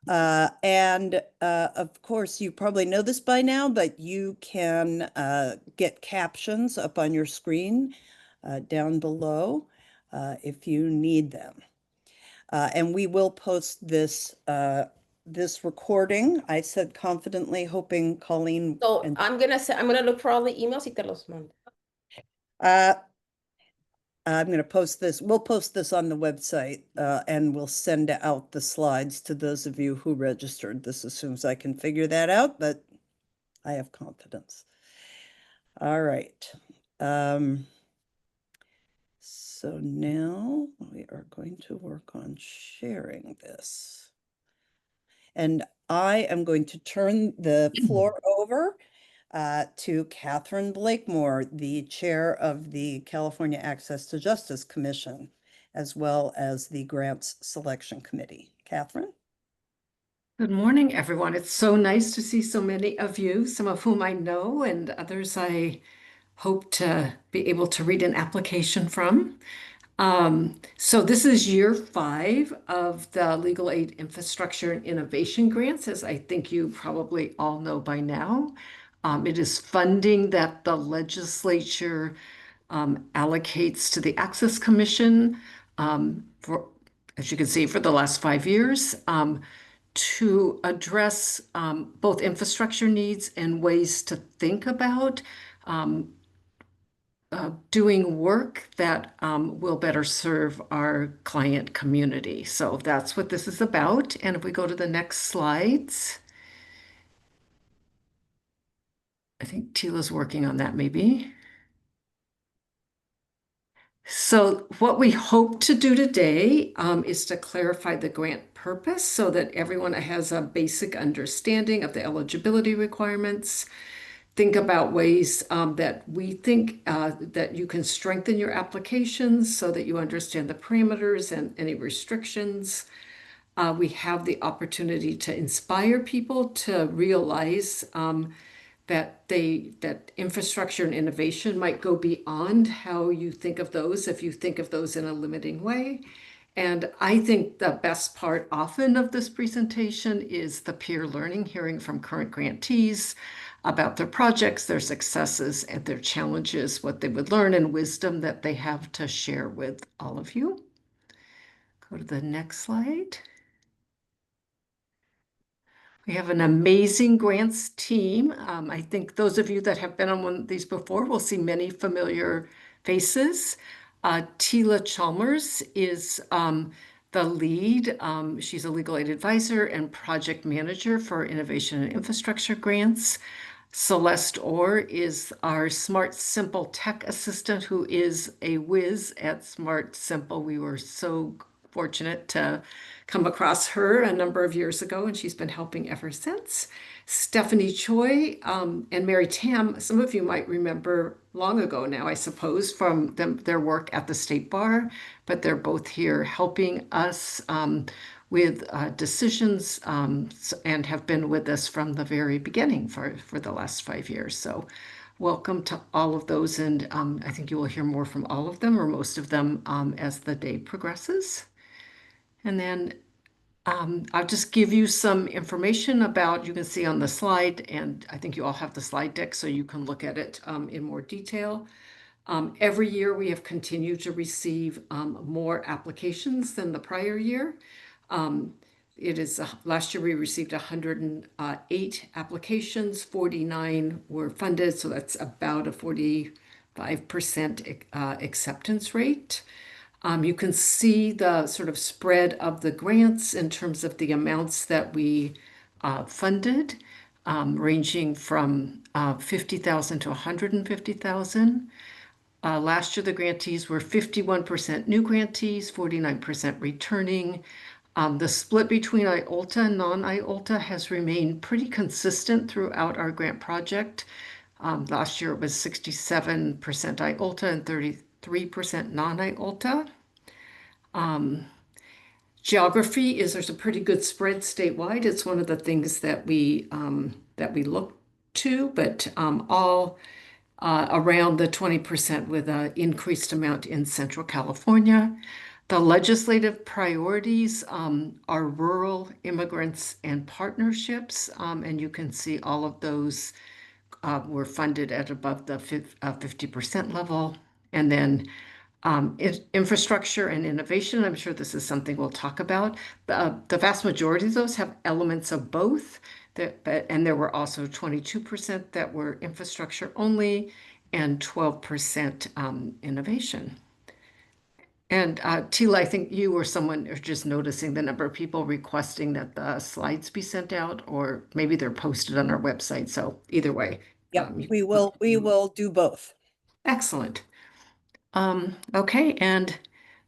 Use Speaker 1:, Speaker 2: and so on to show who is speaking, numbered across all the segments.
Speaker 1: Of course, you probably know this by now, but you can get captions up on your screen down below if you need them. And we will post this recording. I said confidently, hoping Colleen.
Speaker 2: So I'm gonna look for all the emails y te los mando.
Speaker 1: I'm going to post this. We'll post this on the website and we'll send out the slides to those of you who registered. This assumes I can figure that out, but I have confidence. All right. So now we are going to work on sharing this. And I am going to turn the floor over to Catherine Blakemore, the chair of the California Access to Justice Commission, as well as the Grants Selection Committee. Catherine?
Speaker 3: Good morning, everyone. It's so nice to see so many of you, some of whom I know and others I hope to be able to read an application from. So this is year 5 of the Legal Aid Infrastructure and Innovation Grants, as I think you probably all know by now. It is funding that the legislature allocates to the Access Commission for, as you can see, for the last 5 years to address both infrastructure needs and ways to think about doing work that will better serve our client community. So that's what this is about. And if we go to the next slides, I think Tila's working on that maybe. So what we hope to do today is to clarify the grant purpose so that everyone has a basic understanding of the eligibility requirements. Think about ways that we think that you can strengthen your applications so that you understand the parameters and any restrictions. We have the opportunity to inspire people to realize that infrastructure and innovation might go beyond how you think of those if you think of those in a limiting way. And I think the best part often of this presentation is the peer learning, hearing from current grantees about their projects, their successes, and their challenges, what they would learn, and wisdom that they have to share with all of you. Go to the next slide. We have an amazing grants team. I think those of you that have been on one of these before will see many familiar faces. Tila Chalmers is the lead. She's a legal aid advisor and project manager for innovation and infrastructure grants. Celeste Orr is our Smart Simple tech assistant who is a whiz at Smart Simple. We were so fortunate to come across her a number of years ago, and she's been helping ever since. Stephanie Choi and Mary Tam, some of you might remember long ago now, I suppose, from their work at the State Bar, but they're both here helping us with decisions and have been with us from the very beginning for the last 5 years. So welcome to all of those, and I think you will hear more from all of them or most of them as the day progresses. And then I'll just give you some information about, you can see on the slide, and I think you all have the slide deck so you can look at it in more detail. Every year we have continued to receive more applications than the prior year. Last year we received 108 applications, 49 were funded, so that's about a 45% acceptance rate. You can see the sort of spread of the grants in terms of the amounts that we funded, ranging from 50,000 to 150,000. Last year, the grantees were 51% new grantees, 49% returning. The split between IOLTA and non-IOLTA has remained pretty consistent throughout our grant project. Last year, it was 67% IOLTA and 33% non-IOLTA. Geography there's a pretty good spread statewide. It's one of the things that we look to, but all around the 20% with an increased amount in Central California. The legislative priorities are rural immigrants and partnerships, and you can see all of those were funded at above the 50% level. And then infrastructure and innovation, I'm sure this is something we'll talk about. The vast majority of those have elements of both, and there were also 22% that were infrastructure only and 12% innovation. And Tila, I think you or someone are just noticing the number of people requesting that the slides be sent out, or maybe they're posted on our website. So either way.
Speaker 1: Yep, we will do both.
Speaker 3: Excellent. Okay, and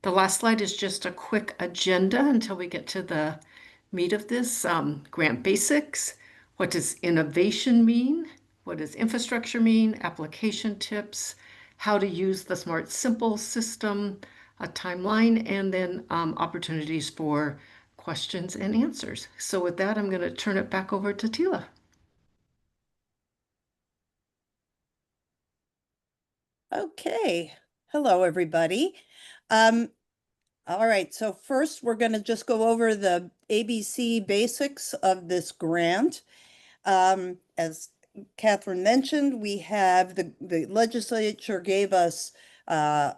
Speaker 3: the last slide is just a quick agenda until we get to the meat of this. Grant basics. What does innovation mean? What does infrastructure mean? Application tips, how to use the Smart Simple system, a timeline, and then opportunities for questions and answers. So with that, I'm going to turn it back over to Tila.
Speaker 1: Okay. Hello, everybody. All right, so first we're going to just go over the ABC basics of this grant. As Catherine mentioned, we have the legislature gave us $5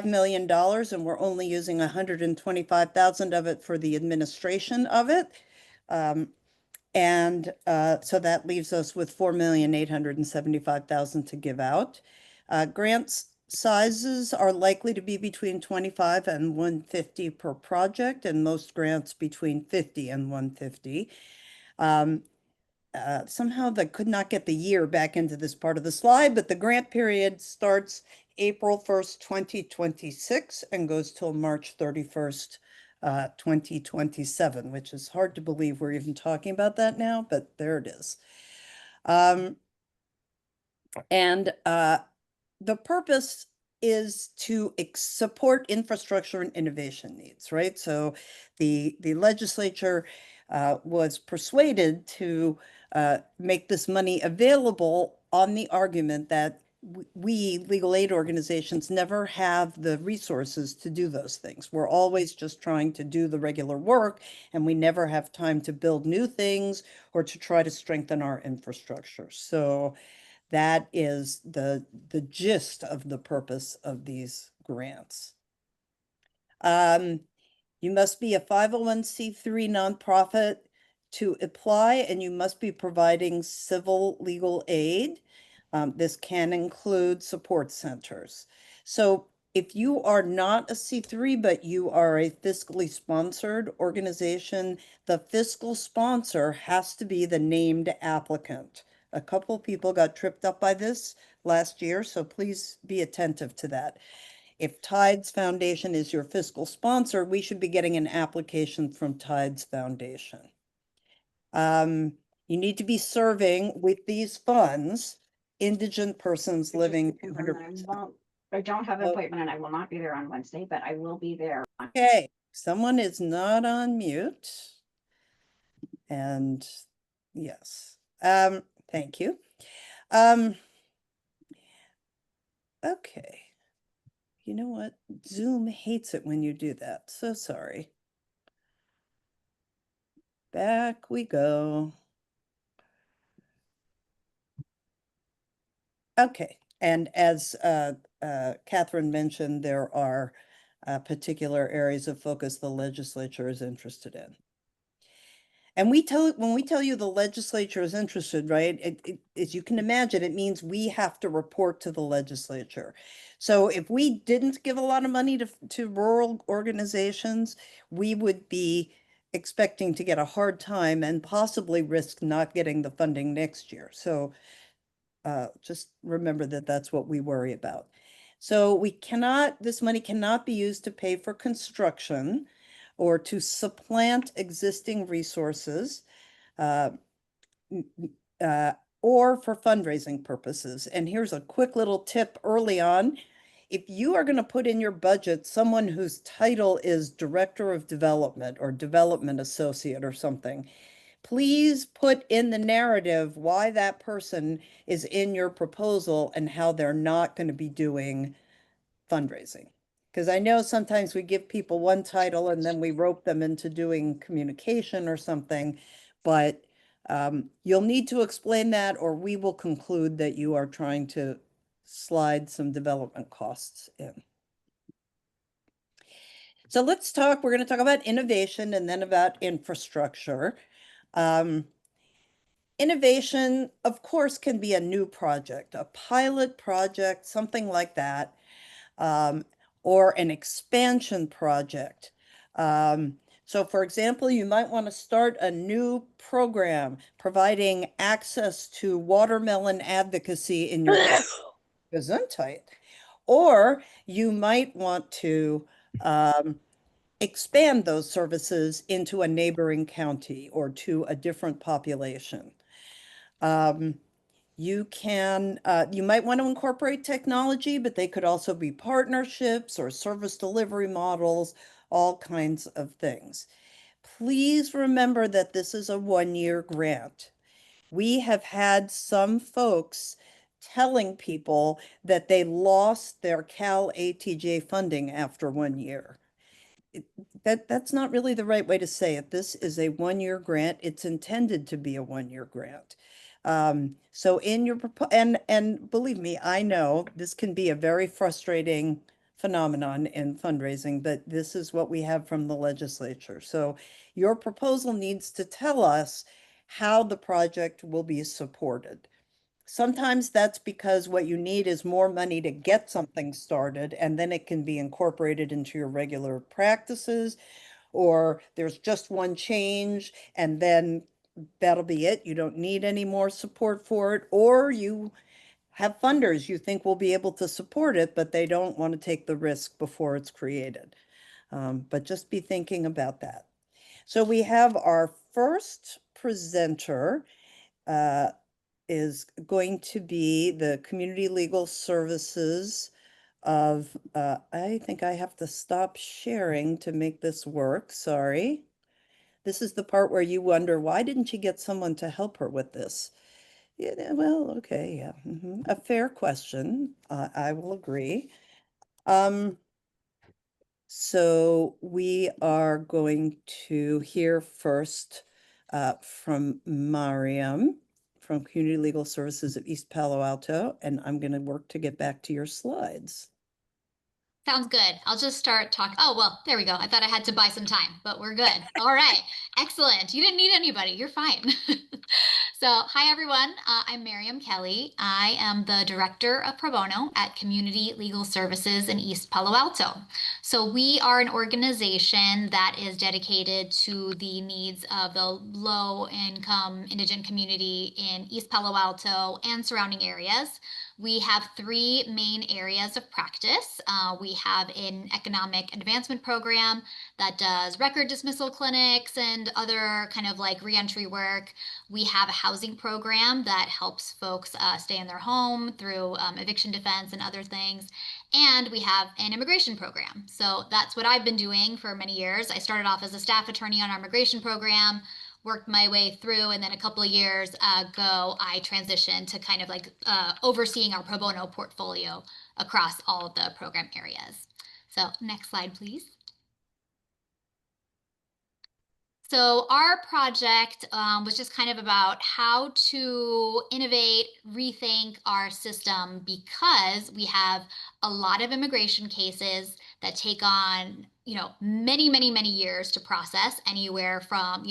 Speaker 1: million, and we're only using 125,000 of it for the administration of it. So that leaves us with 4,875,000 to give out. Grants sizes are likely to be between 25 and 150 per project, and most grants between 50 and 150. Somehow I could not get the year back into this part of the slide, but the grant period starts April 1st, 2026 and goes till March 31st, 2027, which is hard to believe we're even talking about that now, but there it is. The purpose is to support infrastructure and innovation needs, right? So the legislature was persuaded to make this money available on the argument that we legal aid organizations never have the resources to do those things. We're always just trying to do the regular work, and we never have time to build new things or to try to strengthen our infrastructure. So that is the gist of the purpose of these grants. You must be a 501c3 nonprofit to apply, and you must be providing civil legal aid. This can include support centers. So if you are not a C3, but you are a fiscally sponsored organization, the fiscal sponsor has to be the named applicant. A couple people got tripped up by this last year, so please be attentive to that. If Tides Foundation is your fiscal sponsor, we should be getting an application from Tides Foundation. You need to be serving with these funds indigent persons living 200%.
Speaker 4: I don't have an appointment and I will not be there on Wednesday, but I will be there.
Speaker 1: Okay, someone is not on mute. And yes, thank you. Okay. You know what? Zoom hates it when you do that. So sorry. Back we go. Okay, and as Catherine mentioned, there are particular areas of focus the legislature is interested in. And when we tell you the legislature is interested, right, as you can imagine, it means we have to report to the legislature. So if we didn't give a lot of money to rural organizations, we would be expecting to get a hard time and possibly risk not getting the funding next year. So just remember that that's what we worry about. So this money cannot be used to pay for construction or to supplant existing resources or for fundraising purposes. And here's a quick little tip early on. If you are going to put in your budget someone whose title is Director of Development or Development Associate or something, please put in the narrative why that person is in your proposal and how they're not going to be doing fundraising. Because I know sometimes we give people one title and then we rope them into doing communication or something, but you'll need to explain that, or we will conclude that you are trying to slide some development costs in. So we're going to talk about innovation and then about infrastructure. Innovation, of course, can be a new project, a pilot project, something like that, or an expansion project. So for example, you might want to start a new program providing access to watermelon advocacy in your Gesundheit. Or you might want to expand those services into a neighboring county or to a different population. You might want to incorporate technology, but they could also be partnerships or service delivery models, all kinds of things. Please remember that this is a one-year grant. We have had some folks telling people that they lost their CalATJ funding after 1 year. That's not really the right way to say it. This is a one-year grant. It's intended to be a one-year grant. So in your and believe me, I know this can be a very frustrating phenomenon in fundraising, but this is what we have from the legislature. So your proposal needs to tell us how the project will be supported. Sometimes that's because what you need is more money to get something started, and then it can be incorporated into your regular practices, or there's just one change and then that'll be it. You don't need any more support for it, or you have funders you think will be able to support it, but they don't want to take the risk before it's created. But just be thinking about that. So we have our first presenter is going to be the Community Legal Services of, I think I have to stop sharing to make this work, sorry. This is the part where you wonder, why didn't you get someone to help her with this? Yeah, well, okay, yeah. A fair question, I will agree. So we are going to hear first from Mariam from Community Legal Services of East Palo Alto, and I'm going to work to get back to your slides.
Speaker 5: Sounds good. I'll just start talking. Oh, well, there we go. I thought I had to buy some time, but we're good. All right. Excellent. You didn't need anybody. You're fine. So, hi, everyone. I'm Miriam Kelly. I am the Director of Pro Bono at Community Legal Services in East Palo Alto. So, we are an organization that is dedicated to the needs of the low-income indigent community in East Palo Alto and surrounding areas. We have three main areas of practice. We have an economic advancement program that does record dismissal clinics and other kind of like reentry work. We have a housing program that helps folks stay in their home through eviction defense and other things. And we have an immigration program. So that's what I've been doing for many years. I started off as a staff attorney on our immigration program, worked my way through, and then a couple of years ago, I transitioned to kind of like overseeing our pro bono portfolio across all of the program areas. So next slide, please. So our project was just kind of about how to innovate, rethink our system, because we have a lot of immigration cases that take on, many, many, many years to process, anywhere from,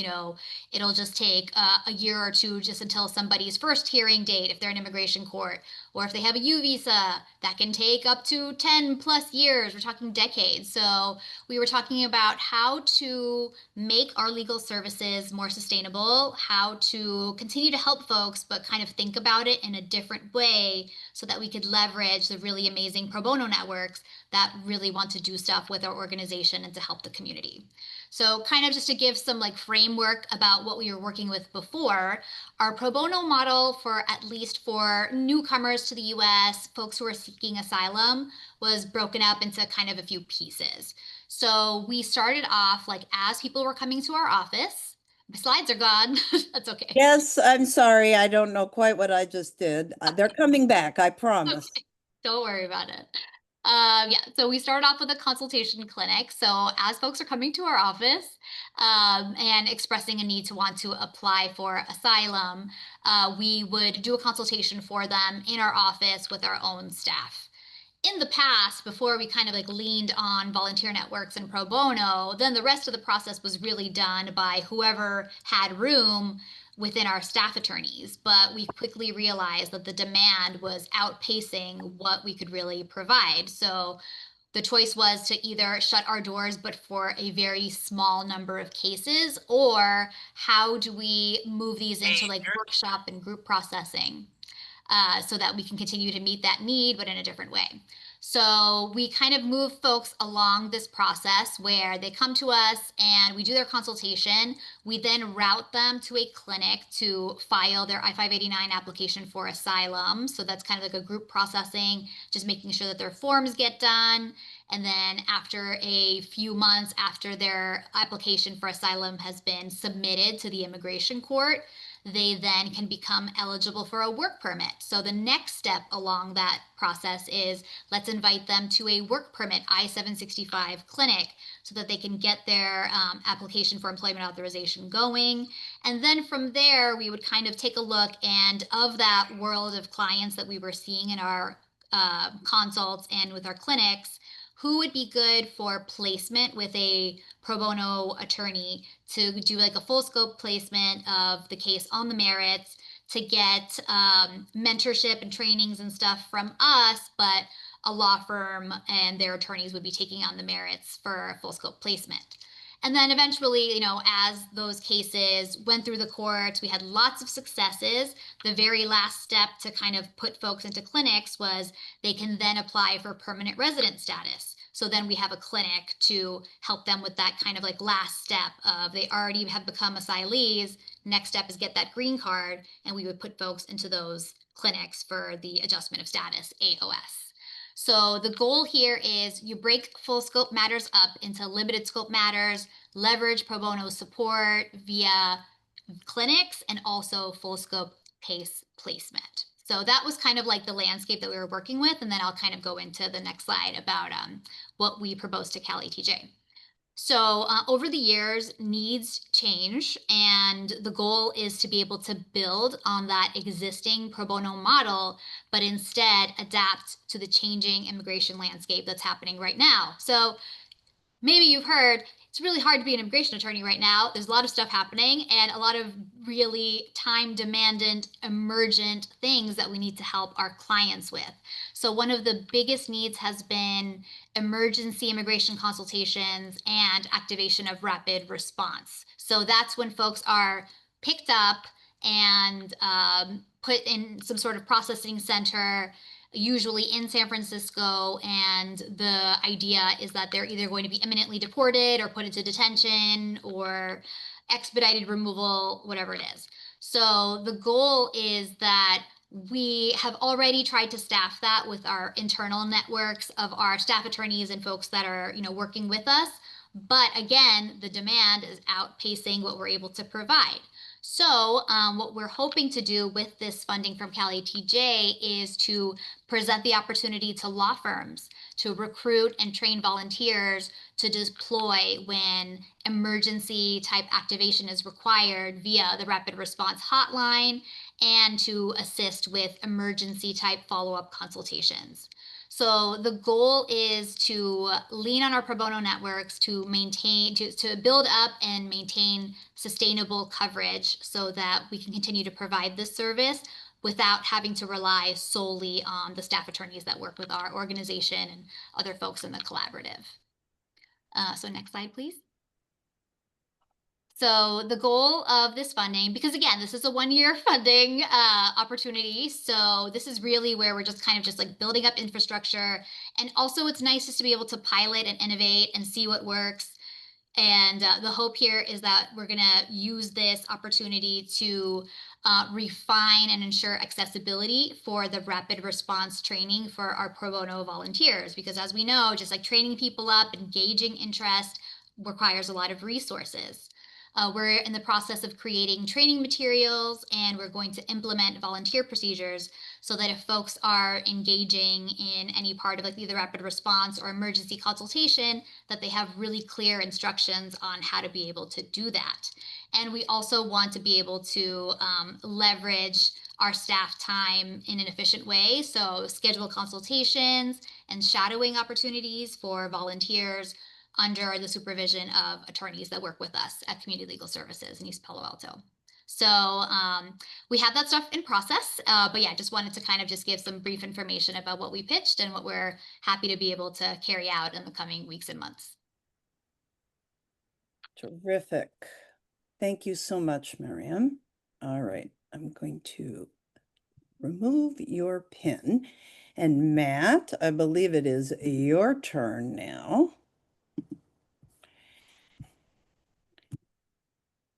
Speaker 5: it'll just take a year or two just until somebody's first hearing date if they're in immigration court, or if they have a U visa, that can take up to 10 plus years. We're talking decades. So we were talking about how to make our legal services more sustainable, how to continue to help folks, but kind of think about it in a different way so that we could leverage the really amazing pro bono networks that really want to do stuff with our organization and to help the community. So kind of just to give some like framework about what we were working with before, our pro bono model for at least for newcomers to the US, folks who are seeking asylum, was broken up into kind of a few pieces. So we started off like as people were coming to our office. My slides are gone. That's okay.
Speaker 1: Yes, I'm sorry. I don't know quite what I just did. They're coming back, I promise.
Speaker 5: Okay. Don't worry about it. Yeah, so we started off with a consultation clinic. So as folks are coming to our office and expressing a need to want to apply for asylum, we would do a consultation for them in our office with our own staff. In the past, before we kind of like leaned on volunteer networks and pro bono, then the rest of the process was really done by whoever had room within our staff attorneys. But we quickly realized that the demand was outpacing what we could really provide. So the choice was to either shut our doors, but for a very small number of cases, or how do we move these into like workshop and group processing? So that we can continue to meet that need, but in a different way. So we kind of move folks along this process where they come to us and we do their consultation. We then route them to a clinic to file their I-589 application for asylum. So that's kind of like a group processing, just making sure that their forms get done. And then after a few months after their application for asylum has been submitted to the immigration court, they then can become eligible for a work permit. So the next step along that process is let's invite them to a work permit I-765 clinic so that they can get their application for employment authorization going. And then from there, we would kind of take a look, and of that world of clients that we were seeing in our consults and with our clinics, who would be good for placement with a pro bono attorney to do like a full scope placement of the case on the merits, to get mentorship and trainings and stuff from us, but a law firm and their attorneys would be taking on the merits for a full scope placement. And then eventually, you know, as those cases went through the courts, we had lots of successes. The very last step to kind of put folks into clinics was they can then apply for permanent resident status. So then we have a clinic to help them with that kind of like last step of they already have become asylees. Next step is get that green card, and we would put folks into those clinics for the adjustment of status, AOS. So the goal here is you break full scope matters up into limited scope matters, leverage pro bono support via clinics, and also full scope case placement. So that was kind of like the landscape that we were working with. And then I'll kind of go into the next slide about what we proposed to CalATJ. So over the years, needs change, and the goal is to be able to build on that existing pro bono model, but instead adapt to the changing immigration landscape that's happening right now. So maybe you've heard it's really hard to be an immigration attorney right now. There's a lot of stuff happening and a lot of really time demanding, emergent things that we need to help our clients with. So one of the biggest needs has been emergency immigration consultations and activation of rapid response. So that's when folks are picked up and put in some sort of processing center, usually in San Francisco, and the idea is that they're either going to be imminently deported or put into detention or expedited removal, whatever it is. So the goal is that we have already tried to staff that with our internal networks of our staff attorneys and folks that are, you know, working with us. But again, the demand is outpacing what we're able to provide. So what we're hoping to do with this funding from CalATJ is to present the opportunity to law firms to recruit and train volunteers to deploy when emergency type activation is required via the rapid response hotline, and to assist with emergency type follow-up consultations. So the goal is to lean on our pro bono networks to maintain, to build up and maintain sustainable coverage so that we can continue to provide this service without having to rely solely on the staff attorneys that work with our organization and other folks in the collaborative. So next slide, please. So the goal of this funding, because again, this is a one-year funding opportunity. So this is really where we're just kind of just like building up infrastructure. And also it's nice just to be able to pilot and innovate and see what works. And the hope here is that we're going to use this opportunity to refine and ensure accessibility for the rapid response training for our pro bono volunteers. Because as we know, just like training people up, engaging interest requires a lot of resources. We're in the process of creating training materials, and we're going to implement volunteer procedures so that if folks are engaging in any part of like either rapid response or emergency consultation, that they have really clear instructions on how to be able to do that. And we also want to be able to leverage our staff time in an efficient way. So schedule consultations and shadowing opportunities for volunteers under the supervision of attorneys that work with us at Community Legal Services in East Palo Alto. So we have that stuff in process, but yeah, just wanted to kind of just give some brief information about what we pitched and what we're happy to be able to carry out in the coming weeks and months.
Speaker 1: Terrific. Thank you so much, Miriam. All right, I'm going to remove your pin. And Matt, I believe it is your turn now.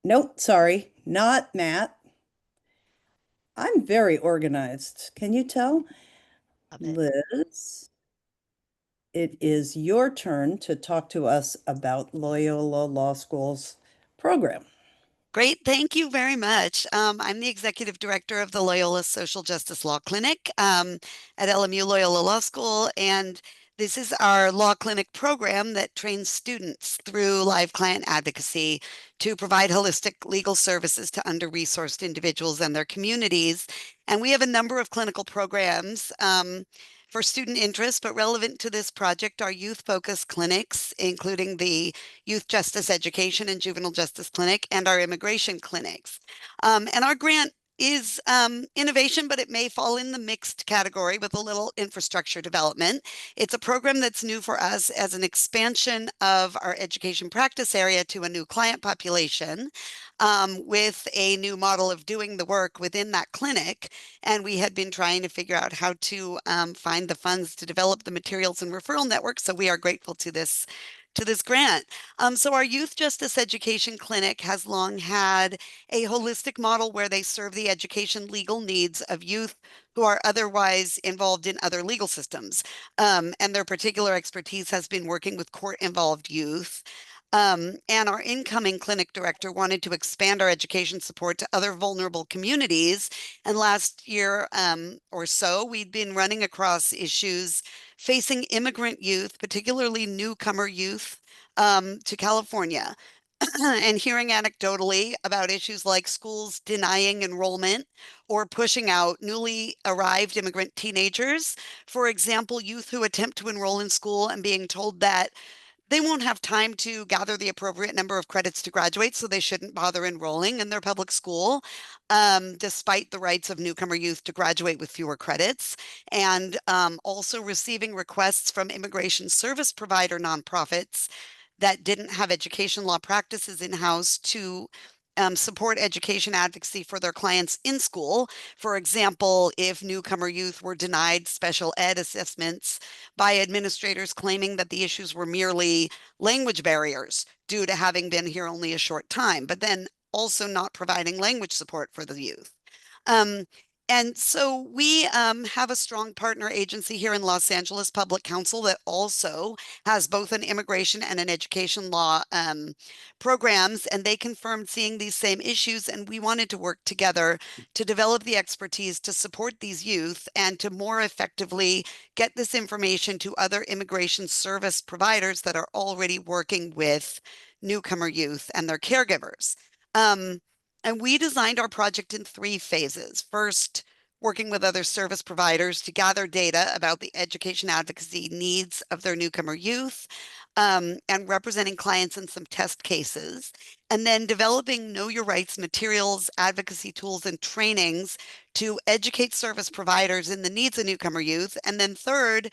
Speaker 1: Nope, sorry, not Matt. I'm very organized. Can you tell? Liz, it is your turn to talk to us about Loyola Law School's program.
Speaker 6: Great, thank you very much. I'm the executive director of the Loyola Social Justice Law Clinic at LMU Loyola Law School, and this is our law clinic program that trains students through live client advocacy to provide holistic legal services to under-resourced individuals and their communities. And we have a number of clinical programs for student interest, but relevant to this project are youth-focused clinics, including the Youth Justice Education and Juvenile Justice Clinic and our immigration clinics. And our grant is innovation, but it may fall in the mixed category with a little infrastructure development. It's a program that's new for us as an expansion of our education practice area to a new client population with a new model of doing the work within that clinic. And we had been trying to figure out how to find the funds to develop the materials and referral network. So we are grateful to this grant. So our Youth Justice Education Clinic has long had a holistic model where they serve the education legal needs of youth who are otherwise involved in other legal systems. And their particular expertise has been working with court-involved youth. And our incoming clinic director wanted to expand our education support to other vulnerable communities. And last year or so, we'd been running across issues facing immigrant youth, particularly newcomer youth to California. And hearing anecdotally about issues like schools denying enrollment or pushing out newly arrived immigrant teenagers. For example, youth who attempt to enroll in school and being told that they won't have time to gather the appropriate number of credits to graduate, so they shouldn't bother enrolling in their public school, despite the rights of newcomer youth to graduate with fewer credits, and also receiving requests from immigration service provider nonprofits that didn't have education law practices in-house to support education advocacy for their clients in school. For example, if newcomer youth were denied special ed assessments by administrators claiming that the issues were merely language barriers due to having been here only a short time, but then also not providing language support for the youth. And so we have a strong partner agency here in Los Angeles, Public Counsel, that also has both an immigration and an education law programs, and they confirmed seeing these same issues. And we wanted to work together to develop the expertise to support these youth and to more effectively get this information to other immigration service providers that are already working with newcomer youth and their caregivers. And we designed our project in 3 phases. First, working with other service providers to gather data about the education advocacy needs of their newcomer youth, and representing clients in some test cases. And then developing Know Your Rights materials, advocacy tools, and trainings to educate service providers in the needs of newcomer youth. And then third,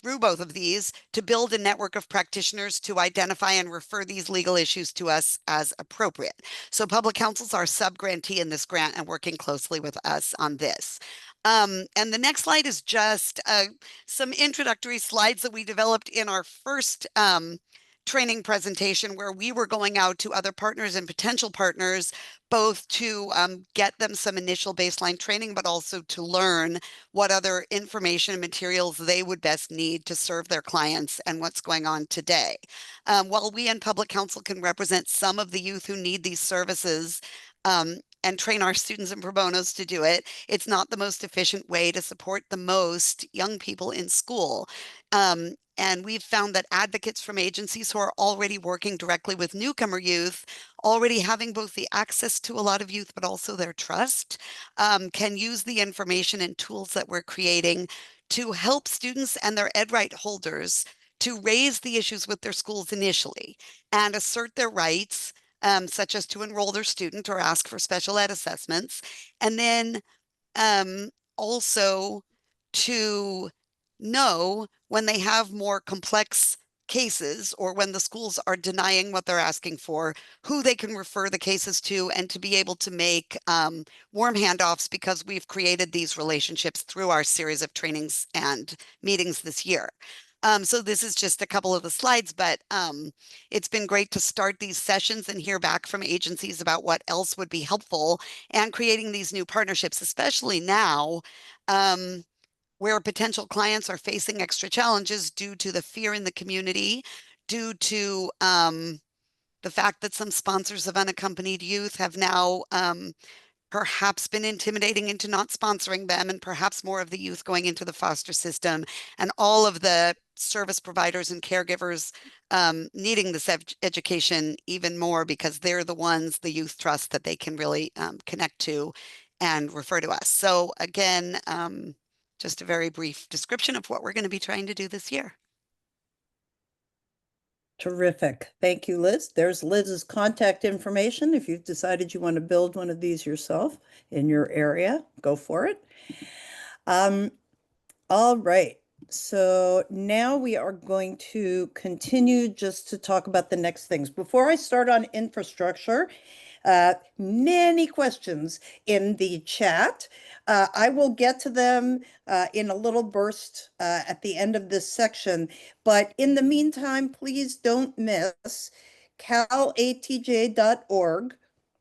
Speaker 6: through both of these, to build a network of practitioners to identify and refer these legal issues to us as appropriate. So Public Counsel's our sub-grantee in this grant and working closely with us on this. And the next slide is just some introductory slides that we developed in our first training presentation, where we were going out to other partners and potential partners, both to get them some initial baseline training, but also to learn what other information and materials they would best need to serve their clients and what's going on today. While we in Public Counsel can represent some of the youth who need these services, and train our students and pro bonos to do it. It's not the most efficient way to support the most young people in school. And we've found that advocates from agencies who are already working directly with newcomer youth, already having both the access to a lot of youth, but also their trust, can use the information and tools that we're creating to help students and their ed right holders to raise the issues with their schools initially and assert their rights, such as to enroll their student or ask for special ed assessments. And then also to know when they have more complex cases or when the schools are denying what they're asking for, who they can refer the cases to, and to be able to make warm handoffs, because we've created these relationships through our series of trainings and meetings this year. So this is just a couple of the slides, but it's been great to start these sessions and hear back from agencies about what else would be helpful, and creating these new partnerships, especially now, where potential clients are facing extra challenges due to the fear in the community, due to the fact that some sponsors of unaccompanied youth have now perhaps been intimidating into not sponsoring them, and perhaps more of the youth going into the foster system, and all of the service providers and caregivers needing this education even more, because they're the ones the youth trust that they can really connect to and refer to us. So again, just a very brief description of what we're going to be trying to do this year.
Speaker 1: Terrific. Thank you, Liz. There's Liz's contact information. If you've decided you want to build one of these yourself in your area, go for it. All right. So now we are going to continue just to talk about the next things. Before I start on infrastructure, many questions in the chat. I will get to them in a little burst at the end of this section. But in the meantime, please don't miss CalATJ.org.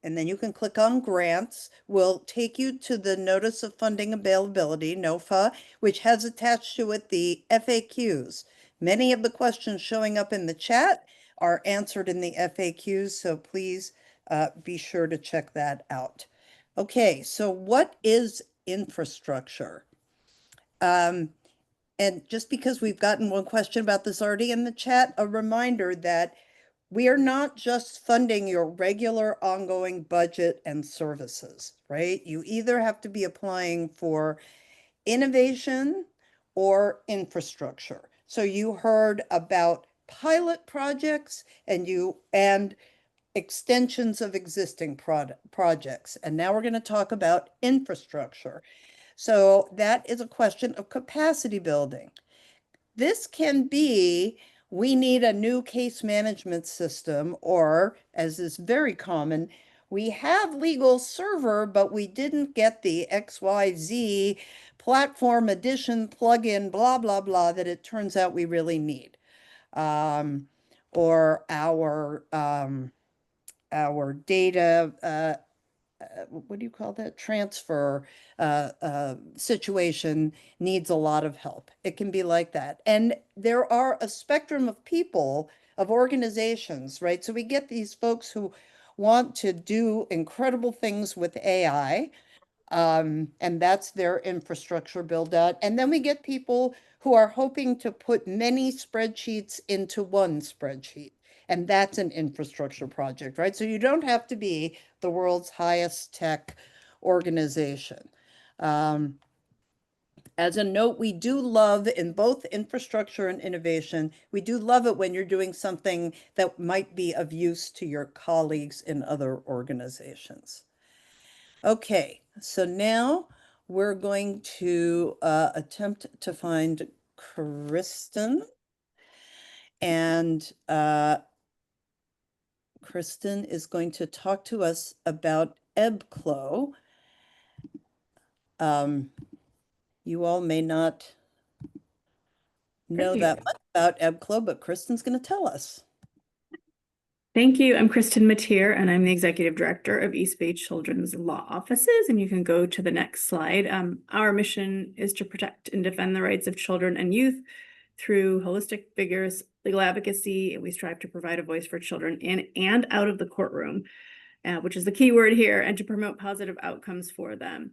Speaker 1: And then you can click on grants. Will take you to the Notice of Funding Availability, NOFA, which has attached to it the FAQs. Many of the questions showing up in the chat are answered in the FAQs, so please be sure to check that out. Okay, so what is infrastructure? And just because we've gotten one question about this already in the chat, a reminder that we are not just funding your regular ongoing budget and services, right? You either have to be applying for innovation or infrastructure. So you heard about pilot projects and extensions of existing projects. And now we're going to talk about infrastructure. So that is a question of capacity building. This can be, we need a new case management system, or as is very common, we have legal server, but we didn't get the XYZ platform addition plugin, blah, blah, blah, that it turns out we really need. Or our data, what do you call that? Transfer situation needs a lot of help. It can be like that. And there are a spectrum of people, of organizations, right? So we get these folks who want to do incredible things with AI, and that's their infrastructure build out. And then we get people who are hoping to put many spreadsheets into one spreadsheet. And that's an infrastructure project, right? So you don't have to be the world's highest tech organization. As a note, we do love in both infrastructure and innovation, we do love it when you're doing something that might be of use to your colleagues in other organizations. Okay, so now we're going to attempt to find Kristen. And Kristen is going to talk to us about EBCLO. You all may not know that much about EBCLO, but Kristen's going to tell us.
Speaker 7: Thank you. I'm Kristen Mateer, and I'm the Executive Director of East Bay Children's Law Offices. And you can go to the next slide. Our mission is to protect and defend the rights of children and youth through holistic, vigorous legal advocacy. And we strive to provide a voice for children in and out of the courtroom. which is the key word here, and to promote positive outcomes for them.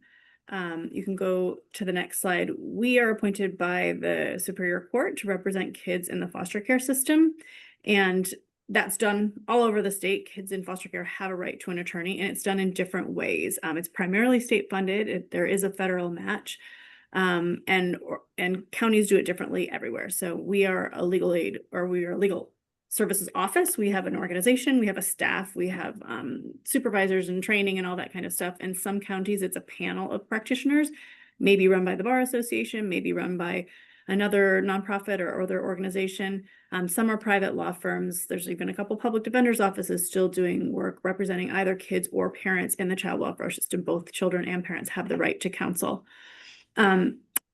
Speaker 7: You can go to the next slide. We are appointed by the Superior Court to represent kids in the foster care system, and that's done all over the state. Kids in foster care have a right to an attorney, and it's done in different ways. It's primarily state funded. There is a federal match, and counties do it differently everywhere. So we are a legal aid, or we are a legal services office. We have an organization, we have a staff, we have supervisors and training and all that kind of stuff. In some counties, it's a panel of practitioners, maybe run by the Bar Association, maybe run by another nonprofit or other organization. Some are private law firms. There's even a couple public defenders' offices still doing work representing either kids or parents in the child welfare system. Both children and parents have the right to counsel.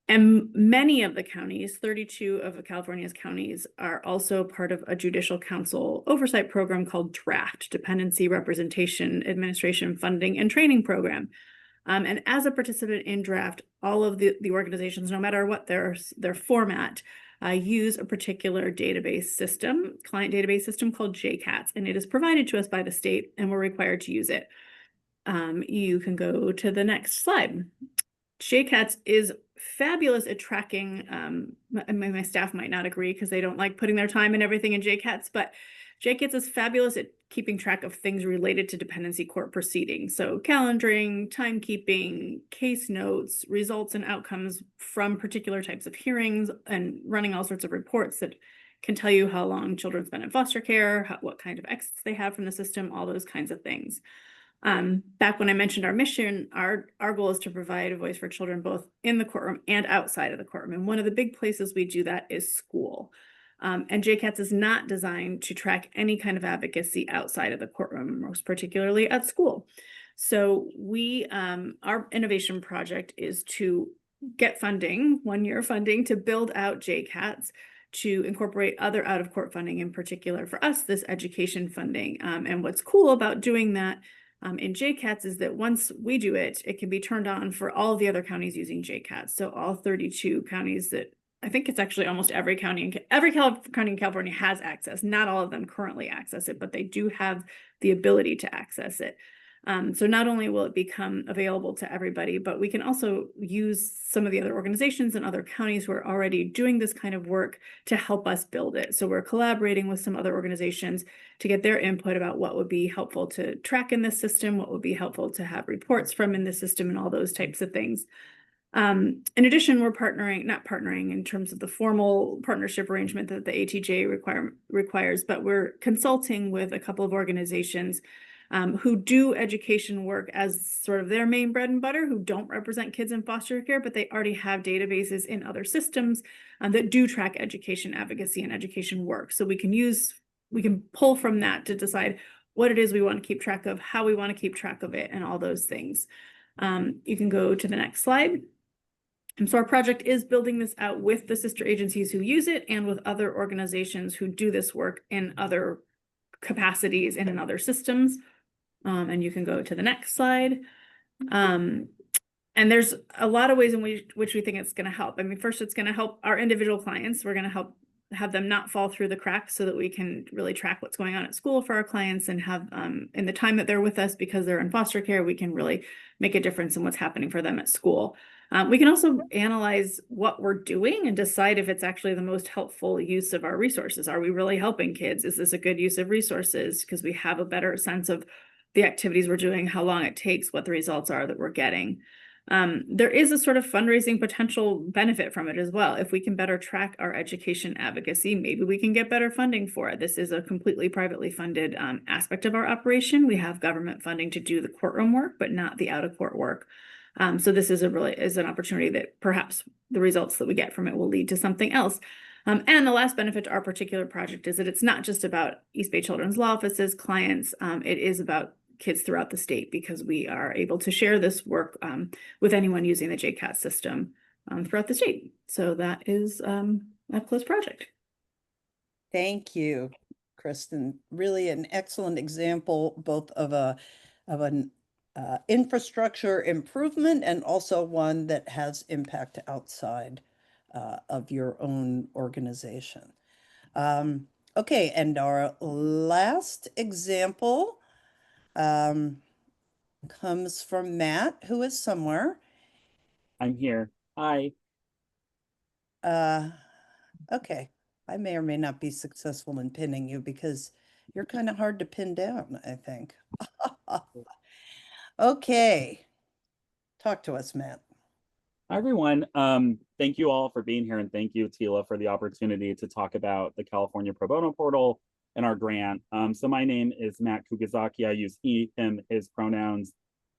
Speaker 7: And many of the counties, 32 of California's counties, are also part of a judicial council oversight program called DRAFT, Dependency Representation, Administration, Funding, and Training Program. And as a participant in DRAFT, all of the organizations, no matter what their format, use a particular database system, client database system called JCATS, and it is provided to us by the state, and we're required to use it. You can go to the next slide. JCATS is fabulous at tracking. My staff might not agree because they don't like putting their time and everything in JCATS, but JCATS is fabulous at keeping track of things related to dependency court proceedings. So calendaring, timekeeping, case notes, results and outcomes from particular types of hearings, and running all sorts of reports that can tell you how long children's been in foster care, what kind of exits they have from the system, all those kinds of things. Back when I mentioned our mission, our goal is to provide a voice for children both in the courtroom and outside of the courtroom. And one of the big places we do that is school. And JCATS is not designed to track any kind of advocacy outside of the courtroom, most particularly at school. So our innovation project is to get funding, 1-year funding, to build out JCATS, to incorporate other out-of-court funding, in particular for us, this education funding. And what's cool about doing that in JCATS is that once we do it, it can be turned on for all of the other counties using JCATS. So all 32 counties that, I think it's actually almost every county, county in California has access. Not all of them currently access it, but they do have the ability to access it. So not only will it become available to everybody, but we can also use some of the other organizations and other counties who are already doing this kind of work to help us build it. So we're collaborating with some other organizations to get their input about what would be helpful to track in this system, what would be helpful to have reports from in the system, and all those types of things. In addition, we're not partnering in terms of the formal partnership arrangement that the ATJ requires, but we're consulting with a couple of organizations who do education work as sort of their main bread and butter, who don't represent kids in foster care, but they already have databases in other systems that do track education advocacy and education work. So we can pull from that to decide what it is we want to keep track of, how we want to keep track of it, and all those things. You can go to the next slide. And so our project is building this out with the sister agencies who use it and with other organizations who do this work in other capacities and in other systems. And you can go to the next slide. And there's a lot of ways in which we think it's going to help. I mean, first, it's going to help our individual clients. We're going to have them not fall through the cracks so that we can really track what's going on at school for our clients, and have in the time that they're with us, because they're in foster care, we can really make a difference in what's happening for them at school. We can also analyze what we're doing and decide if it's actually the most helpful use of our resources. Are we really helping kids? Is this a good use of resources? Because we have a better sense of the activities we're doing, how long it takes, what the results are that we're getting. There is a sort of fundraising potential benefit from it as well. If we can better track our education advocacy, maybe we can get better funding for it. This is a completely privately funded aspect of our operation. We have government funding to do the courtroom work, but not the out-of-court work. So this is an opportunity that perhaps the results that we get from it will lead to something else. And the last benefit to our particular project is that it's not just about East Bay Children's Law Office's clients. It is about kids throughout the state, because we are able to share this work with anyone using the JCAT system throughout the state. So that is a close project.
Speaker 1: Thank you, Kristen. Really an excellent example, both of an infrastructure improvement and also one that has impact outside of your own organization. Okay, and our last example comes from Matt, who is somewhere.
Speaker 8: I'm here. Hi.
Speaker 1: Okay. I may or may not be successful in pinning you because you're kind of hard to pin down, I think. Okay. Talk to us, Matt.
Speaker 8: Hi, everyone. Thank you all for being here, and thank you, Tila, for the opportunity to talk about the California Pro Bono Portal and our grant. So my name is Matt Kugazaki. I use he, him, his pronouns,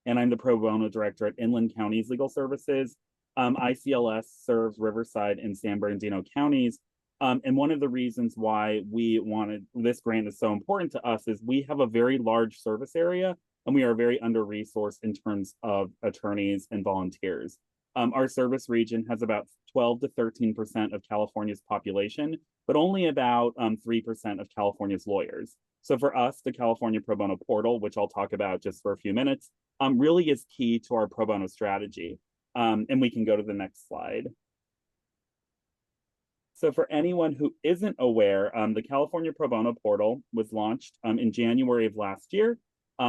Speaker 8: and I'm the Pro Bono Director at Inland Counties Legal Services. ICLS serves Riverside and San Bernardino counties. And one of the reasons why we wanted this grant is so important to us is we have a very large service area, and we are very under-resourced in terms of attorneys and volunteers. Our service region has about 12 to 13% of California's population, but only about 3% of California's lawyers. So for us, the California Pro Bono Portal, which I'll talk about just for a few minutes, really is key to our pro bono strategy. And we can go to the next slide. So for anyone who isn't aware, the California Pro Bono Portal was launched in January of last year.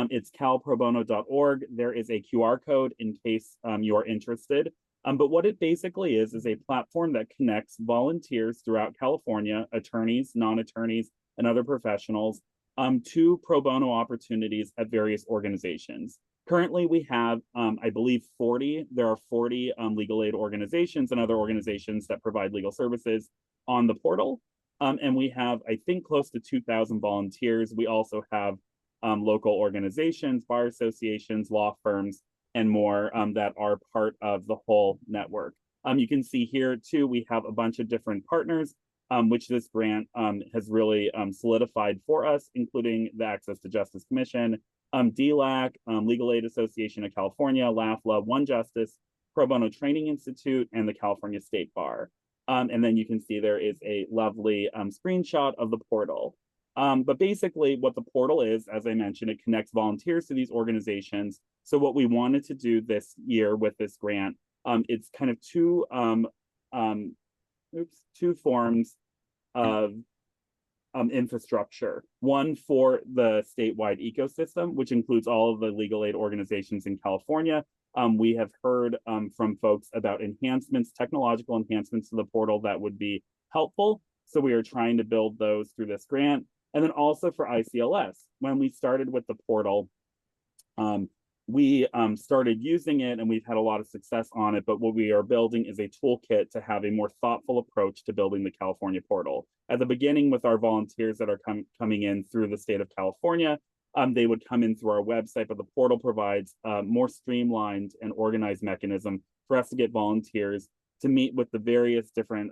Speaker 8: It's calprobono.org. There is a QR code in case you're interested. But what it basically is a platform that connects volunteers throughout California, attorneys, non-attorneys, and other professionals to pro bono opportunities at various organizations. Currently, we have, I believe, 40. There are 40 legal aid organizations and other organizations that provide legal services on the portal. And we have, I think, close to 2,000 volunteers. We also have local organizations, bar associations, law firms, and more that are part of the whole network. You can see here, too, we have a bunch of different partners, which this grant has really solidified for us, including the Access to Justice Commission, DLAC, Legal Aid Association of California, LAFLA, One Justice, Pro Bono Training Institute, and the California State Bar. And then you can see there is a lovely screenshot of the portal. But basically what the portal is, as I mentioned, it connects volunteers to these organizations. So what we wanted to do this year with this grant, it's kind of two forms of infrastructure. One for the statewide ecosystem, which includes all of the legal aid organizations in California. We have heard from folks about enhancements, technological enhancements to the portal that would be helpful. So we are trying to build those through this grant. And then also for ICLS, when we started with the portal, we started using it and we've had a lot of success on it, but what we are building is a toolkit to have a more thoughtful approach to building the California portal. At the beginning, with our volunteers that are coming in through the state of California, they would come in through our website, but the portal provides a more streamlined and organized mechanism for us to get volunteers to meet with the various different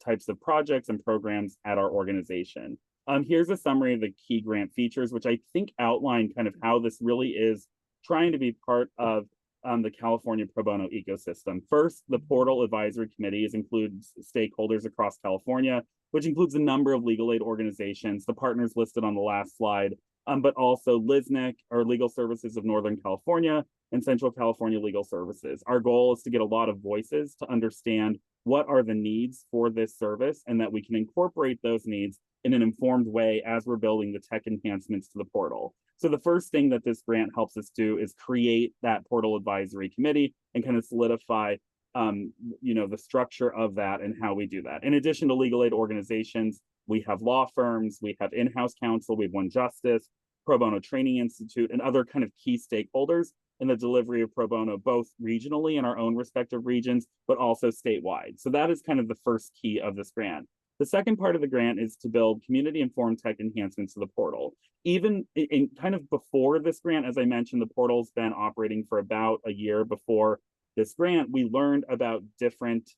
Speaker 8: types of projects and programs at our organization. Here's a summary of the key grant features, which I think outline kind of how this really is trying to be part of the California pro bono ecosystem. First, the portal advisory committee includes stakeholders across California, which includes a number of legal aid organizations, the partners listed on the last slide, but also LISNIC, or Legal Services of Northern California, and Central California Legal Services. Our goal is to get a lot of voices to understand what are the needs for this service and that we can incorporate those needs in an informed way as we're building the tech enhancements to the portal. So the first thing that this grant helps us do is create that portal advisory committee and kind of solidify the structure of that and how we do that. In addition to legal aid organizations, we have law firms, we have in-house counsel, we have One Justice, Pro Bono Training Institute, and other kind of key stakeholders in the delivery of pro bono, both regionally in our own respective regions, but also statewide. So that is kind of the first key of this grant. The second part of the grant is to build community-informed tech enhancements to the portal. Even in kind of before this grant, as I mentioned, the portal's been operating for about a year before this grant. We learned about different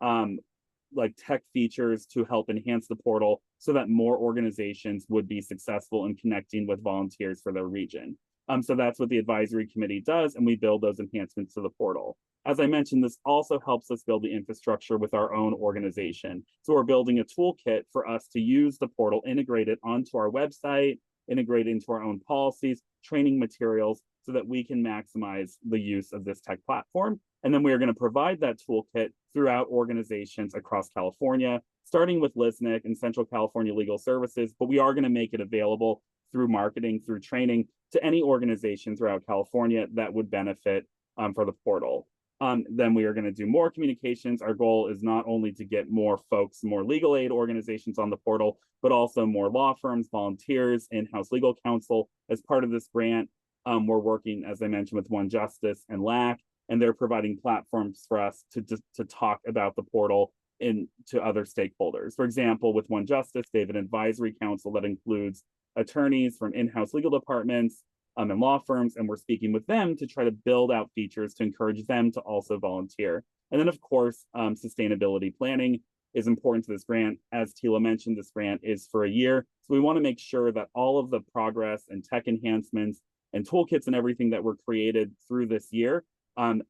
Speaker 8: like tech features to help enhance the portal so that more organizations would be successful in connecting with volunteers for their region. So that's what the advisory committee does, and we build those enhancements to the portal. As I mentioned, this also helps us build the infrastructure with our own organization. So we're building a toolkit for us to use the portal, integrate it onto our website, integrate it into our own policies, training materials, so that we can maximize the use of this tech platform. And then we are going to provide that toolkit throughout organizations across California, starting with LISNIC and Central California Legal Services, but we are going to make it available through marketing, through training to any organization throughout California that would benefit for the portal. Then we are going to do more communications. Our goal is not only to get more folks, more legal aid organizations on the portal, but also more law firms, volunteers, in-house legal counsel. As part of this grant, we're working, as I mentioned, with One Justice and LAC, and they're providing platforms for us to talk about the portal to other stakeholders. For example, with One Justice, they have an advisory council that includes attorneys from in-house legal departments and law firms, and we're speaking with them to try to build out features to encourage them to also volunteer. And then, of course, sustainability planning is important to this grant. As Tila mentioned, this grant is for a year, so we want to make sure that all of the progress and tech enhancements and toolkits and everything that were created through this year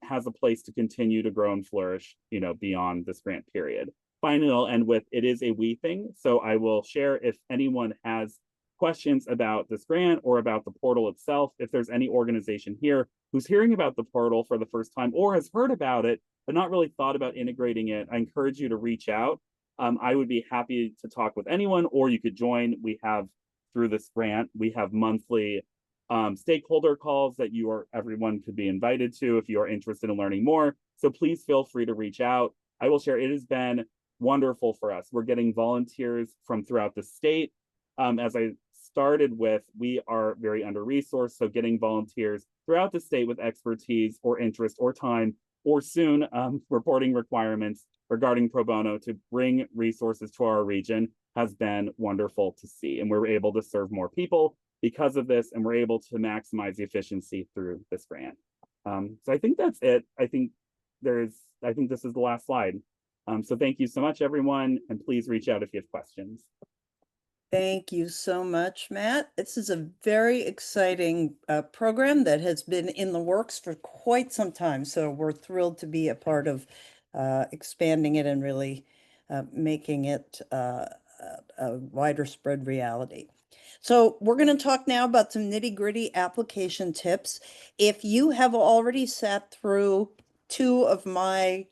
Speaker 8: has a place to continue to grow and flourish, beyond this grant period. Finally, I'll end with, it is a we thing, so I will share if anyone has questions about this grant or about the portal itself. If there's any organization here who's hearing about the portal for the first time or has heard about it, but not really thought about integrating it, I encourage you to reach out. I would be happy to talk with anyone, or you could join. We have, through this grant, we have monthly stakeholder calls that everyone could be invited to if you are interested in learning more. So please feel free to reach out. I will share, it has been wonderful for us. We're getting volunteers from throughout the state. As I started with, we are very under-resourced, so getting volunteers throughout the state with expertise or interest or time, or soon reporting requirements regarding pro bono to bring resources to our region has been wonderful to see. And we're able to serve more people because of this, and we're able to maximize the efficiency through this grant. So I think that's it. I think this is the last slide. So thank you so much, everyone, and please reach out if you have questions.
Speaker 1: Thank you so much, Matt. This is a very exciting program that has been in the works for quite some time. So we're thrilled to be a part of expanding it and really making it a wider spread reality. So we're going to talk now about some nitty-gritty application tips. If you have already sat through 2 of my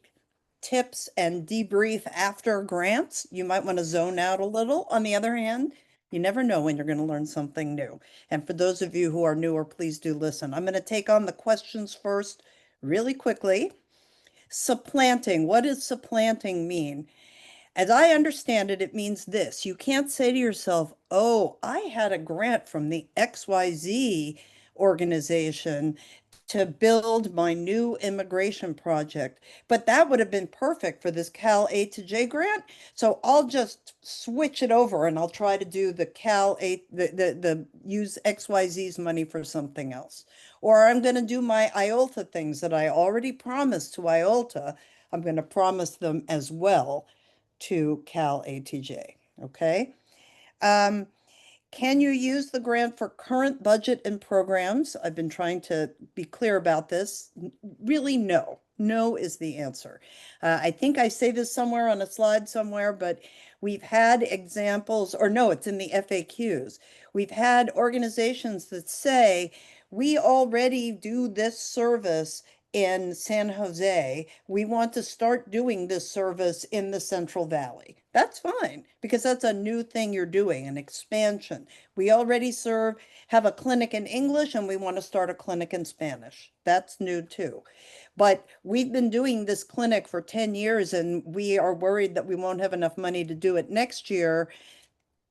Speaker 1: tips and debrief after grants, you might want to zone out a little. On the other hand, you never know when you're going to learn something new. And for those of you who are newer, please do listen. I'm going to take on the questions first really quickly. Supplanting. What does supplanting mean? As I understand it, it means this. You can't say to yourself, oh, I had a grant from the XYZ organization to build my new immigration project, but that would have been perfect for this CalATJ grant. So I'll just switch it over and I'll try to do the use XYZ's money for something else. Or I'm going to do my IOLTA things that I already promised to IOLTA. I'm going to promise them as well to CalATJ, okay? Can you use the grant for current budget and programs? I've been trying to be clear about this. Really, no. No is the answer. I think I say this somewhere on a slide somewhere, but we've had examples, or no, it's in the FAQs. We've had organizations that say, we already do this service in San Jose. We want to start doing this service in the Central Valley. That's fine, because that's a new thing you're doing, an expansion. We already have a clinic in English, and we want to start a clinic in Spanish. That's new too. But we've been doing this clinic for 10 years, and we are worried that we won't have enough money to do it next year.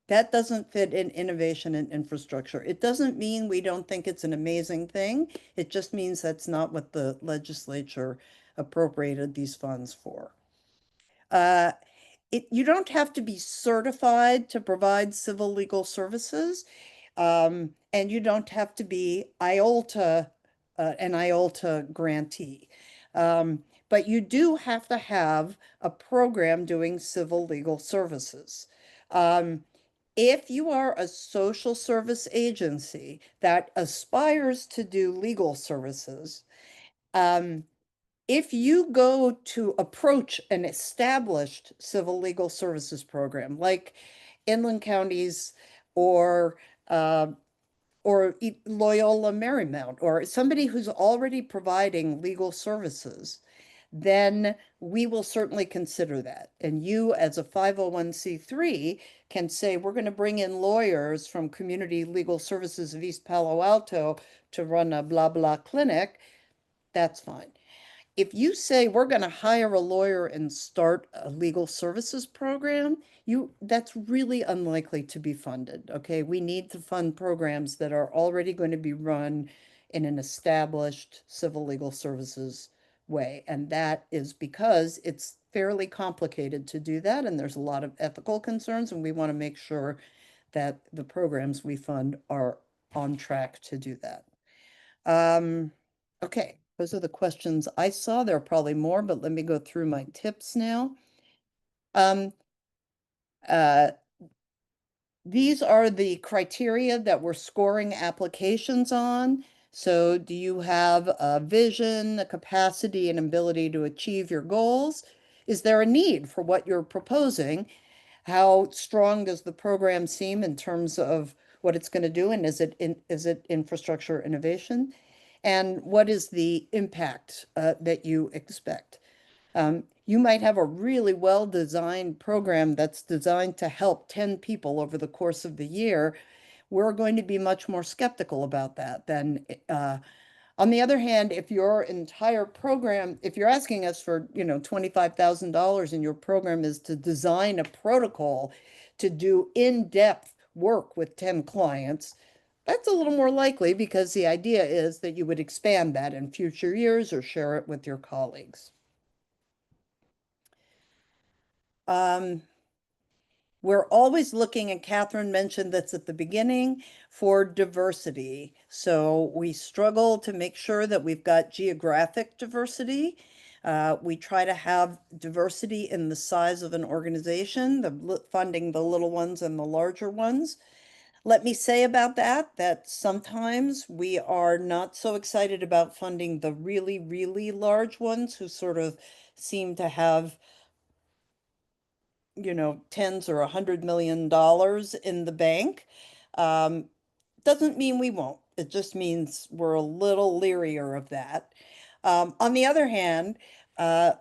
Speaker 1: That doesn't fit in innovation and infrastructure. It doesn't mean we don't think it's an amazing thing. It just means that's not what the legislature appropriated these funds for. You don't have to be certified to provide civil legal services, and you don't have to be IOLTA, an IOLTA grantee. But you do have to have a program doing civil legal services. If you are a social service agency that aspires to do legal services, if you go to approach an established civil legal services program like Inland Counties or Loyola Marymount, or somebody who's already providing legal services, then we will certainly consider that. And you, as a 501c3, can say, we're going to bring in lawyers from Community Legal Services of East Palo Alto to run a blah, blah clinic. That's fine. If you say we're going to hire a lawyer and start a legal services program, that's really unlikely to be funded. Okay, we need to fund programs that are already going to be run in an established civil legal services way. And that is because it's fairly complicated to do that. And there's a lot of ethical concerns, and we want to make sure that the programs we fund are on track to do that. Okay, those are the questions I saw. There are probably more, but let me go through my tips now. These are the criteria that we're scoring applications on. So do you have a vision, a capacity, and ability to achieve your goals? Is there a need for what you're proposing? How strong does the program seem in terms of what it's going to do? And is it infrastructure innovation? And what is the impact that you expect? You might have a really well-designed program that's designed to help 10 people over the course of the year. We're going to be much more skeptical about that than on the other hand, if your entire program, if you're asking us for, $25,000 and your program is to design a protocol to do in-depth work with 10 clients, that's a little more likely because the idea is that you would expand that in future years or share it with your colleagues. We're always looking, and Catherine mentioned this at the beginning, for diversity. So we struggle to make sure that we've got geographic diversity. We try to have diversity in the size of an organization, funding the little ones and the larger ones. Let me say about that sometimes we are not so excited about funding the really, really large ones who sort of seem to have tens or $100 million in the bank. Doesn't mean we won't. It just means we're a little leerier of that. On the other hand,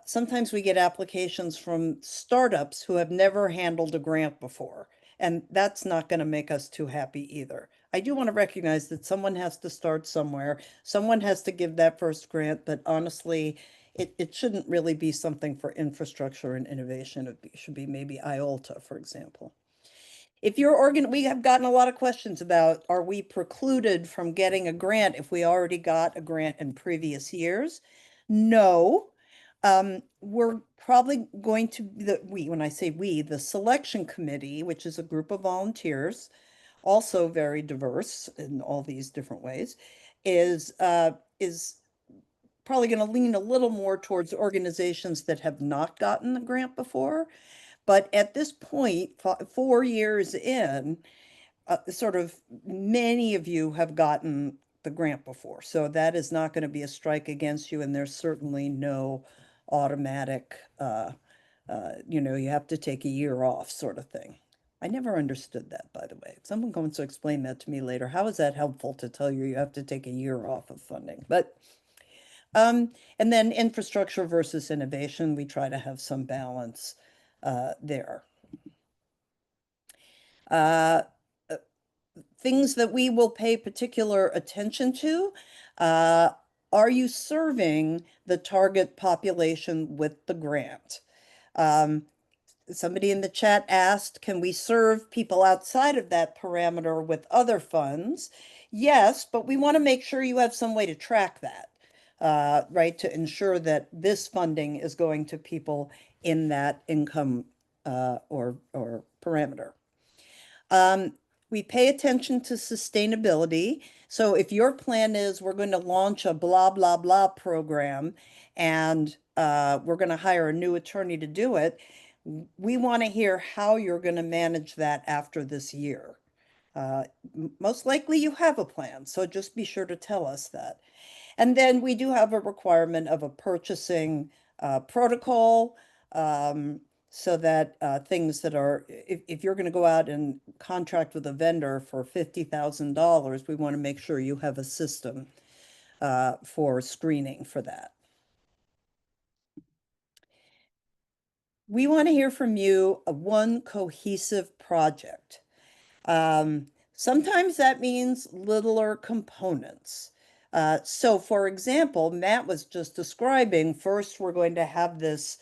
Speaker 1: sometimes we get applications from startups who have never handled a grant before, and that's not going to make us too happy either. I do want to recognize that someone has to start somewhere. Someone has to give that first grant, but honestly, it shouldn't really be something for infrastructure and innovation. It should be maybe IOLTA, for example. If you're we have gotten a lot of questions about, are we precluded from getting a grant if we already got a grant in previous years? No. We're probably going to, when I say we, the selection committee, which is a group of volunteers, also very diverse in all these different ways, is probably going to lean a little more towards organizations that have not gotten the grant before. But at this point, 4 years in, sort of many of you have gotten the grant before. So that is not going to be a strike against you. And there's certainly no automatic, you have to take a year off sort of thing. I never understood that, by the way. Someone going to explain that to me later. How is that helpful to tell you have to take a year off of funding? But and then infrastructure versus innovation, we try to have some balance there. Things that we will pay particular attention to. Are you serving the target population with the grant? Somebody in the chat asked, can we serve people outside of that parameter with other funds? Yes, but we want to make sure you have some way to track that. Right, to ensure that this funding is going to people in that income or parameter. We pay attention to sustainability. So if your plan is we're going to launch a blah, blah, blah program and we're going to hire a new attorney to do it, we want to hear how you're going to manage that after this year. Most likely you have a plan, so just be sure to tell us that. And then we do have a requirement of a purchasing protocol so that things that are, if you're going to go out and contract with a vendor for $50,000, we want to make sure you have a system for screening for that. we want to hear from you one cohesive project. Sometimes that means littler components. So for example, Matt was just describing, first we're going to have this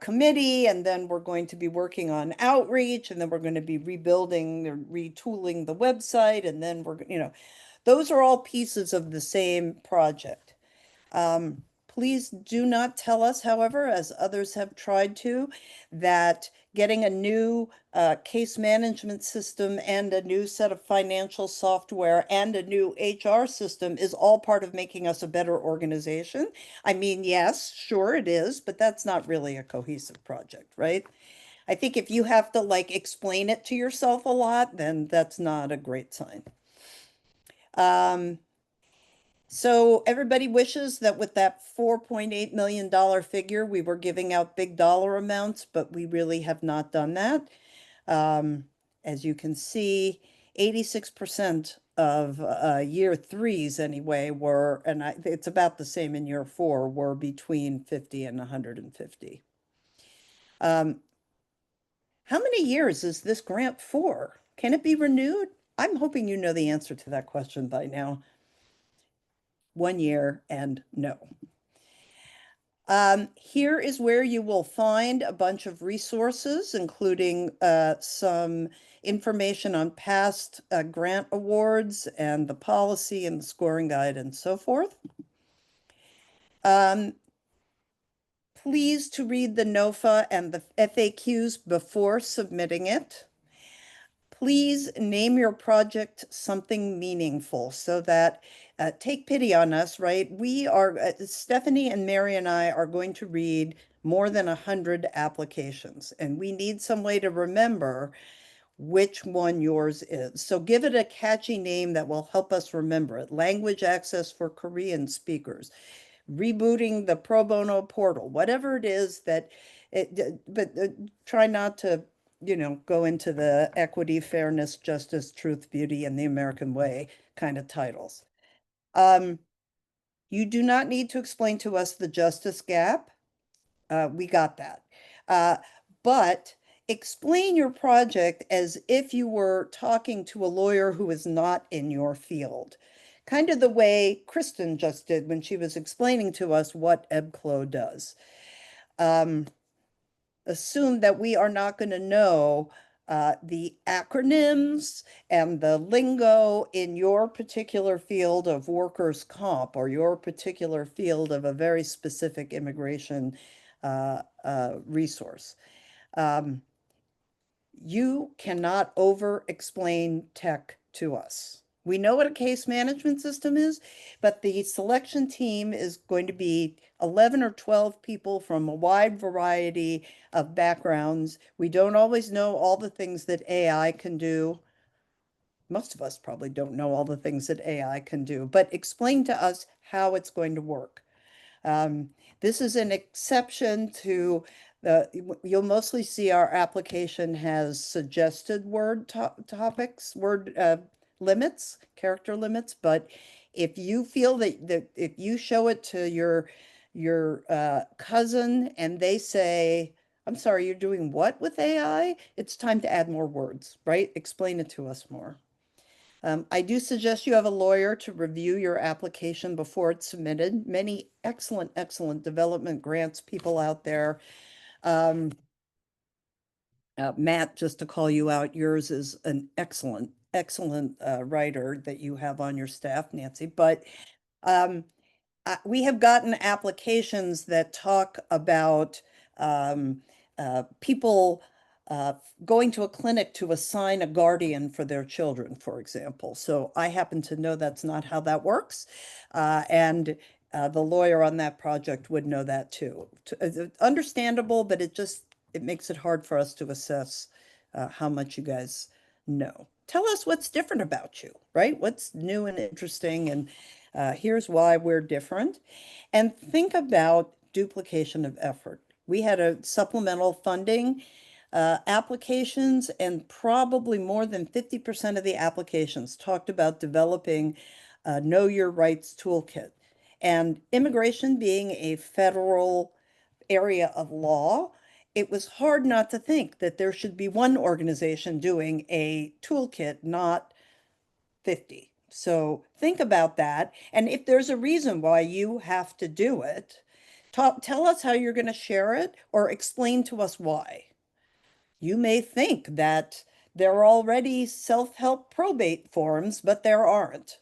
Speaker 1: committee, and then we're going to be working on outreach, and then we're going to be rebuilding or retooling the website, and then we're, those are all pieces of the same project. Please do not tell us, however, as others have tried to, that getting a new case management system and a new set of financial software and a new HR system is all part of making us a better organization. I mean, yes, sure it is, but that's not really a cohesive project, right? I think if you have to like explain it to yourself a lot, then that's not a great sign. So everybody wishes that with that $4.8 million figure, we were giving out big dollar amounts, but we really have not done that. As you can see, 86% of year threes anyway were, and it's about the same in year four, were between 50 and 150. How many years is this grant for? Can it be renewed? I'm hoping you know the answer to that question by now. 1 year and no. Here is where you will find a bunch of resources, including some information on past grant awards and the policy and the scoring guide and so forth. Please to read the NOFA and the FAQs before submitting it. Please name your project something meaningful so that take pity on us, right? We are, Stephanie and Mary and I are going to read more than 100 applications, and we need some way to remember which one yours is. So give it a catchy name that will help us remember it. Language access for Korean speakers, rebooting the pro bono portal, whatever it is that but try not to go into the equity, fairness, justice, truth, beauty, and the American way kind of titles. You do not need to explain to us the justice gap. We got that. But explain your project as if you were talking to a lawyer who is not in your field. Kind of the way Kristen just did when she was explaining to us what EBCLO does. Assume that we are not going to know the acronyms and the lingo in your particular field of workers' comp or your particular field of a very specific immigration resource. You cannot over-explain tech to us. We know what a case management system is, but the selection team is going to be 11 or 12 people from a wide variety of backgrounds. We don't always know all the things that AI can do. Most of us probably don't know all the things that AI can do, but explain to us how it's going to work. This is an exception to you'll mostly see our application has suggested word topics, word limits, character limits, but if you feel that if you show it to your cousin and they say, I'm sorry, you're doing what with AI? It's time to add more words, right? Explain it to us more. I do suggest you have a lawyer to review your application before it's submitted. Many excellent, excellent development grants people out there. Matt, just to call you out, yours is an excellent, excellent writer that you have on your staff, Nancy. But we have gotten applications that talk about people going to a clinic to assign a guardian for their children, for example. So I happen to know that's not how that works. And the lawyer on that project would know that too. Understandable, but it makes it hard for us to assess how much you guys know. Tell us what's different about you, right? What's new and interesting, and here's why we're different. And think about duplication of effort. We had a supplemental funding applications, and probably more than 50% of the applications talked about developing a Know Your Rights toolkit. And immigration being a federal area of law, it was hard not to think that there should be one organization doing a toolkit, not 50. So think about that. And if there's a reason why you have to do it, tell us how you're going to share it or explain to us why. You may think that there are already self-help probate forms, but there aren't.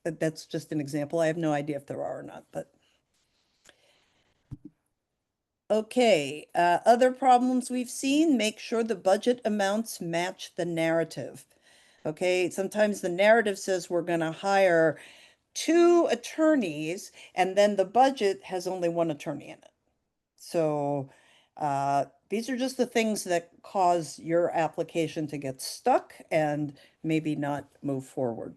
Speaker 1: That's just an example. I have no idea if there are or not, but. Okay, other problems we've seen, make sure the budget amounts match the narrative. Okay, sometimes the narrative says we're going to hire 2 attorneys, and then the budget has only 1 attorney in it. So these are just the things that cause your application to get stuck and maybe not move forward.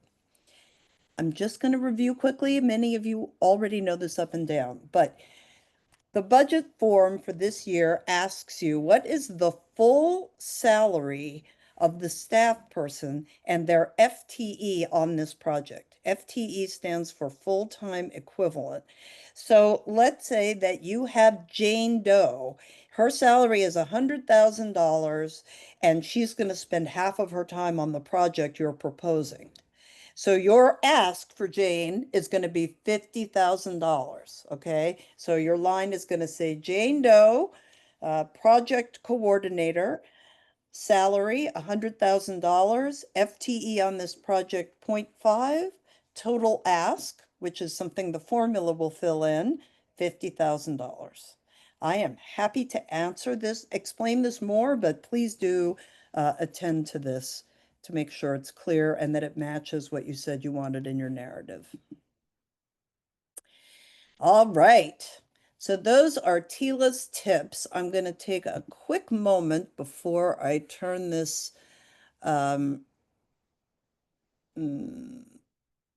Speaker 1: I'm just going to review quickly. Many of you already know this up and down, but the budget form for this year asks you, what is the full salary of the staff person and their FTE on this project? FTE stands for full-time equivalent. So let's say that you have Jane Doe. Her salary is $100,000 and she's going to spend half of her time on the project you're proposing. So your ask for Jane is going to be $50,000, okay? So your line is going to say Jane Doe, project coordinator, salary $100,000, FTE on this project 0.5, total ask, which is something the formula will fill in, $50,000. I am happy to answer this, explain this more, but please do attend to this to make sure it's clear and that it matches what you said you wanted in your narrative. All right. So those are Tila's tips. I'm going to take a quick moment before I turn this.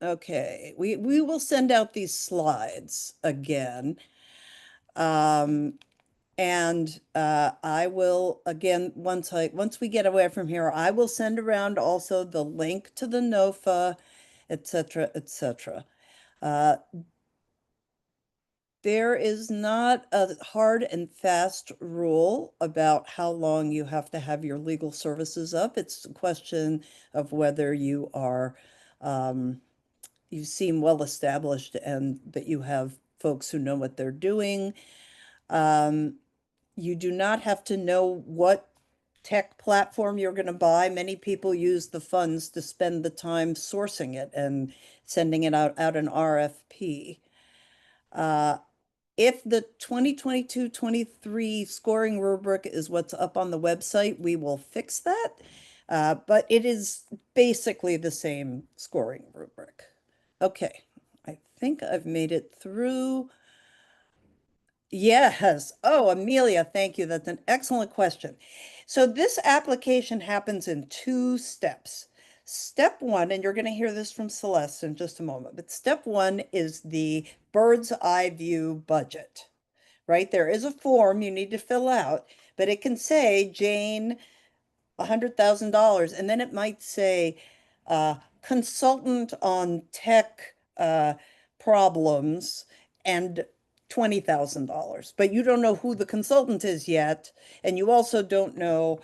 Speaker 1: Okay, we will send out these slides again. And I will, again, once we get away from here, I will send around also the link to the NOFA, et cetera, et cetera. There is not a hard and fast rule about how long you have to have your legal services up. It's a question of whether you are, you seem well established and that you have folks who know what they're doing. You do not have to know what tech platform you're going to buy. Many people use the funds to spend the time sourcing it and sending it out an RFP. If the 2022-23 scoring rubric is what's up on the website, we will fix that. But it is basically the same scoring rubric. Okay, I think I've made it through. Yes. Oh, Amelia, thank you. That's an excellent question. So this application happens in 2 steps. Step 1, and you're going to hear this from Celeste in just a moment, but step 1 is the bird's eye view budget, right? There is a form you need to fill out, but it can say Jane $100,000, and then it might say consultant on tech problems and $20,000, but you don't know who the consultant is yet, and you also don't know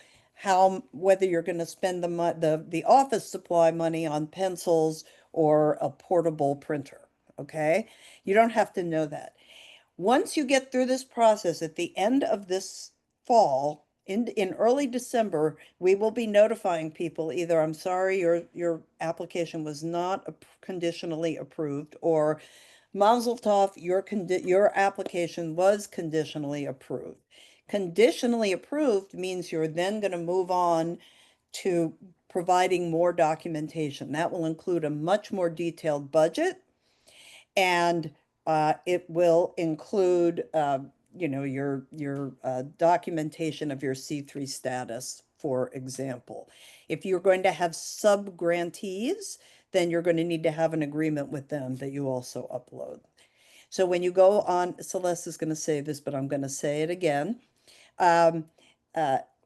Speaker 1: whether you're going to spend the office supply money on pencils or a portable printer. Okay, you don't have to know that. Once you get through this process, at the end of this fall, in early December, we will be notifying people either, I'm sorry, your application was not conditionally approved, or Mazel tov, your application was conditionally approved. Conditionally approved means you're then going to move on to providing more documentation. That will include a much more detailed budget, and it will include, your documentation of your C3 status, for example. If you're going to have sub-grantees, then you're going to need to have an agreement with them that you also upload. So when you go on, Celeste is going to say this, but I'm going to say it again. When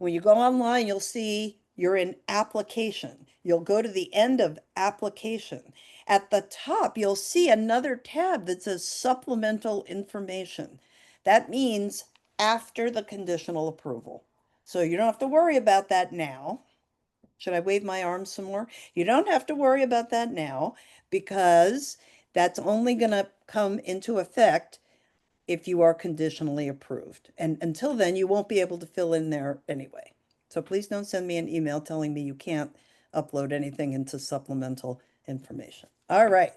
Speaker 1: you go online, you'll see you're in application. You'll go to the end of application. At the top, you'll see another tab that says supplemental information. That means after the conditional approval. So you don't have to worry about that now. Should I wave my arms some more? You don't have to worry about that now because that's only going to come into effect if you are conditionally approved. And until then, you won't be able to fill in there anyway. So please don't send me an email telling me you can't upload anything into supplemental information. All right.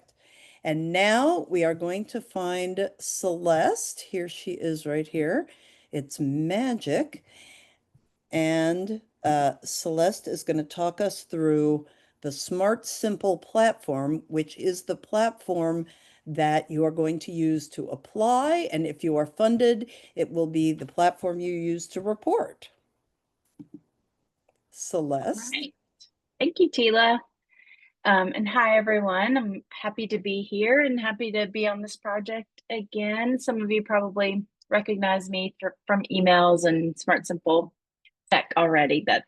Speaker 1: And now we are going to find Celeste. Here she is right here. It's magic. And Celeste is going to talk us through the Smart Simple platform, which is the platform that you are going to use to apply. And if you are funded, it will be the platform you use to report. Celeste.
Speaker 9: Right. Thank you, Tila. And hi, everyone. I'm happy to be here and happy to be on this project again. Some of you probably recognize me from emails and Smart Simple Tech already, but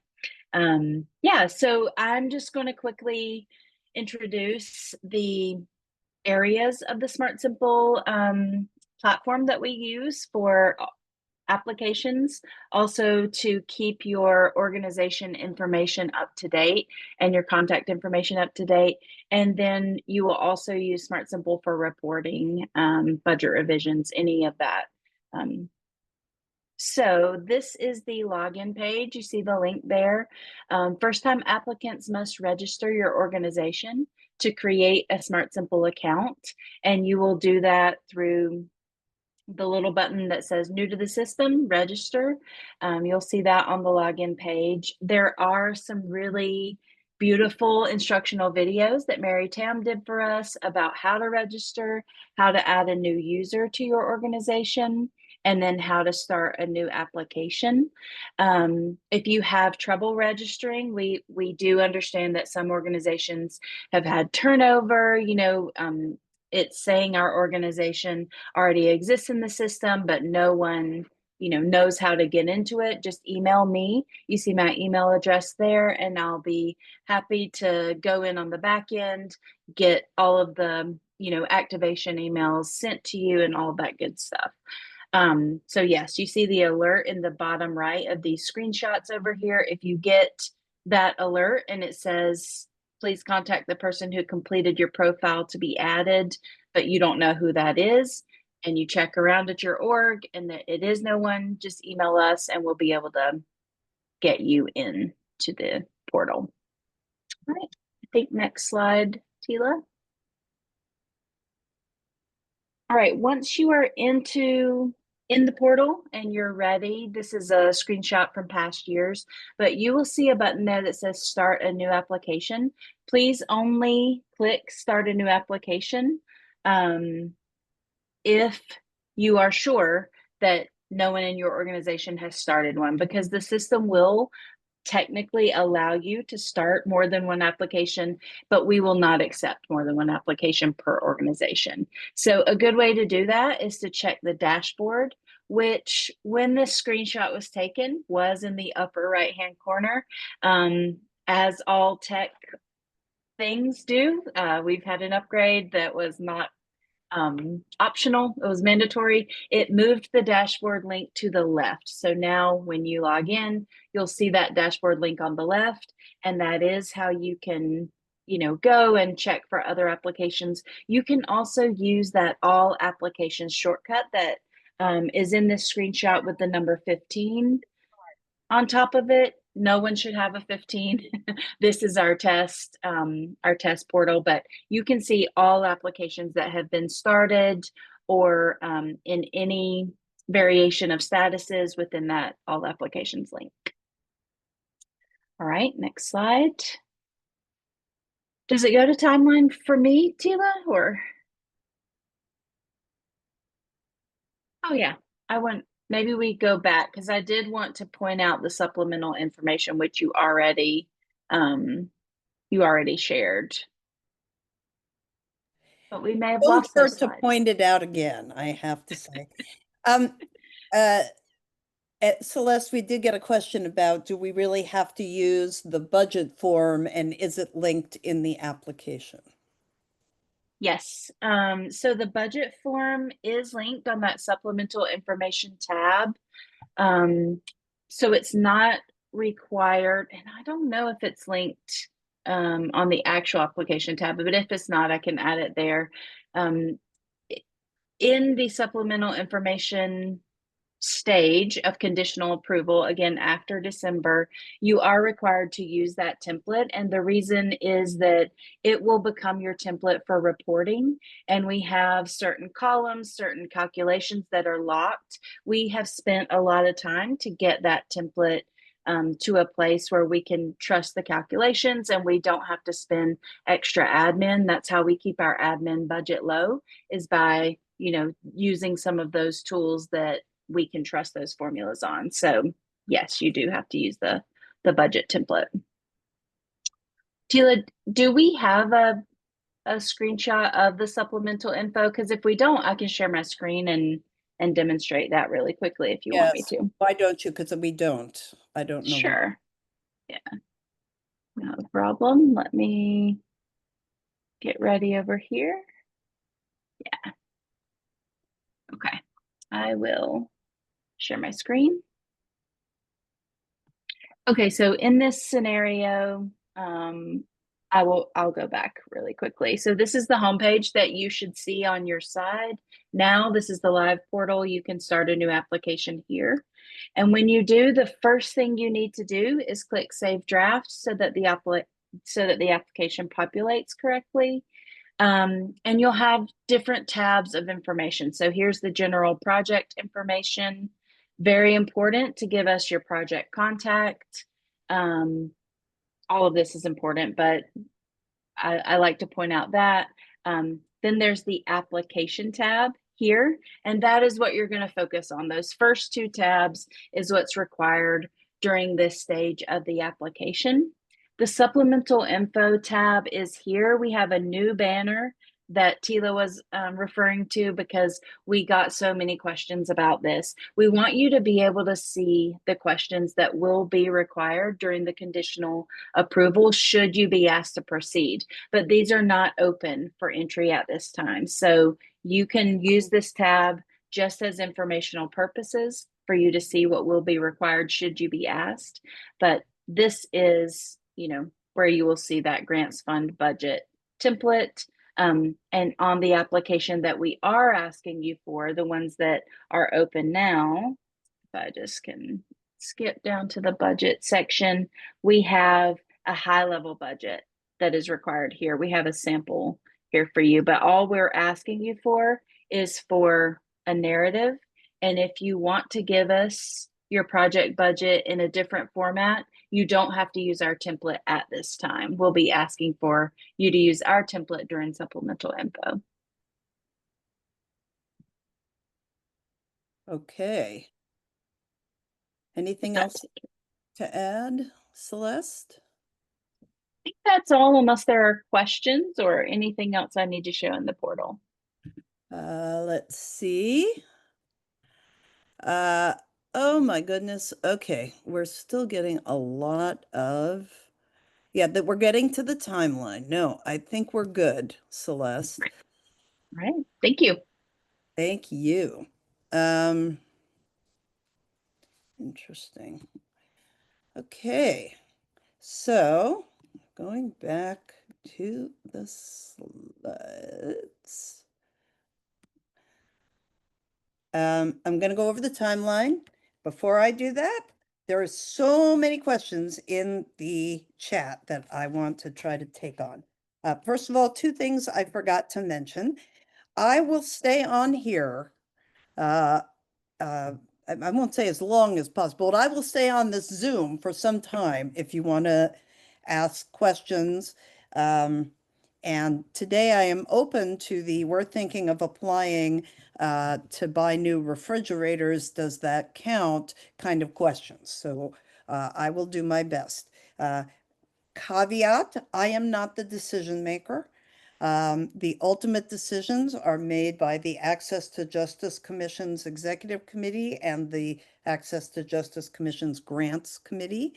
Speaker 9: yeah, so I'm just going to quickly introduce the areas of the Smart Simple platform that we use for applications, also to keep your organization information up to date and your contact information up to date. And then you will also use Smart Simple for reporting, budget revisions, any of that. So this is the login page. You see the link there. First-time applicants must register your organization to create a Smart Simple account, and you will do that through the little button that says new to the system, register. You'll see that on the login page. There are some really beautiful instructional videos that Mary Tam did for us about how to register, how to add a new user to your organization, and then how to start a new application. If you have trouble registering, we do understand that some organizations have had turnover, it's saying our organization already exists in the system, but no one, knows how to get into it. Just email me. You see my email address there, and I'll be happy to go in on the back end, get all of the, activation emails sent to you and all that good stuff. So yes, you see the alert in the bottom right of these screenshots over here. If you get that alert and it says, please contact the person who completed your profile to be added, but you don't know who that is, and you check around at your org and that it is no one, just email us and we'll be able to get you in to the portal. All right, I think next slide, Tila. All right, once you are in the portal and you're ready, this is a screenshot from past years, but you will see a button there that says start a new application. Please only click start a new application if you are sure that no one in your organization has started one, because the system will technically allow you to start more than one application, but we will not accept more than one application per organization. So a good way to do that is to check the dashboard, which when this screenshot was taken was in the upper right-hand corner. As all tech things do, we've had an upgrade that was not optional, it was mandatory. It moved the dashboard link to the left. So now when you log in, you'll see that dashboard link on the left, and that is how you can, go and check for other applications. You can also use that all applications shortcut that is in this screenshot with the number 15 on top of it. No one should have a 15. This is our test portal, but you can see all applications that have been started or in any variation of statuses within that all applications link. All right, next slide. Does it go to timeline for me, Tila, or? Oh yeah, maybe we go back because I did want to point out the supplemental information which you already shared. But we may have lost those
Speaker 1: To
Speaker 9: slides.
Speaker 1: point it out again, I have to say. Celeste, we did get a question about, do we really have to use the budget form, and is it linked in the application?
Speaker 9: Yes, so the budget form is linked on that supplemental information tab. So it's not required, and I don't know if it's linked on the actual application tab, but if it's not, I can add it there. In the supplemental information stage of conditional approval, again, after December, you are required to use that template. And the reason is that it will become your template for reporting. And we have certain columns, certain calculations that are locked. We have spent a lot of time to get that template to a place where we can trust the calculations and we don't have to spend extra admin. That's how we keep our admin budget low, is by, you know, using some of those tools that we can trust those formulas on. So yes, you do have to use the budget template. Tila, do we have a screenshot of the supplemental info? Because if we don't, I can share my screen and demonstrate that really quickly if you want me
Speaker 1: Yes.
Speaker 9: to.
Speaker 1: Why don't you? Because we don't. I don't know.
Speaker 9: Sure. Yeah. No problem. Let me get ready over here. Yeah. Okay. I will share my screen. Okay, so in this scenario, I'll go back really quickly. So this is the homepage that you should see on your side. Now this is the live portal. You can start a new application here. And when you do, the first thing you need to do is click Save Draft so that the application populates correctly. And you'll have different tabs of information. So here's the general project information. Very important to give us your project contact. All of this is important, but I like to point out that. Then there's the application tab here, and that is what you're going to focus on. Those first two tabs is what's required during this stage of the application. The supplemental info tab is here. We have a new banner that Tila was referring to because we got so many questions about this. We want you to be able to see the questions that will be required during the conditional approval should you be asked to proceed, but these are not open for entry at this time. So you can use this tab just as informational purposes for you to see what will be required should you be asked. But this is, you know, where you will see that grants fund budget template. And on the application that we are asking you for, the ones that are open now, if I just can skip down to the budget section, we have a high level budget that is required here. We have a sample here for you, but all we're asking you for is for a narrative. And if you want to give us your project budget in a different format, you don't have to use our template at this time. We'll be asking for you to use our template during supplemental info.
Speaker 1: Okay. Anything else to add, Celeste?
Speaker 9: I think that's all, unless there are questions or anything else I need to show in the portal.
Speaker 1: Let's see. Oh my goodness. Okay, we're still getting a lot of, yeah, that we're getting to the timeline. No, I think we're good, Celeste.
Speaker 9: All right, thank you.
Speaker 1: Thank you. Interesting. Okay, so going back to the slides. I'm going to go over the timeline. Before I do that, there are so many questions in the chat that I want to try to take on. First of all, two things I forgot to mention. I will stay on here. I won't say as long as possible, but I will stay on this Zoom for some time if you want to ask questions. And today I am open to the, we're thinking of applying to buy new refrigerators. Does that count kind of questions? So I will do my best. Caveat, I am not the decision maker. The ultimate decisions are made by the Access to Justice Commission's Executive Committee and the Access to Justice Commission's Grants Committee.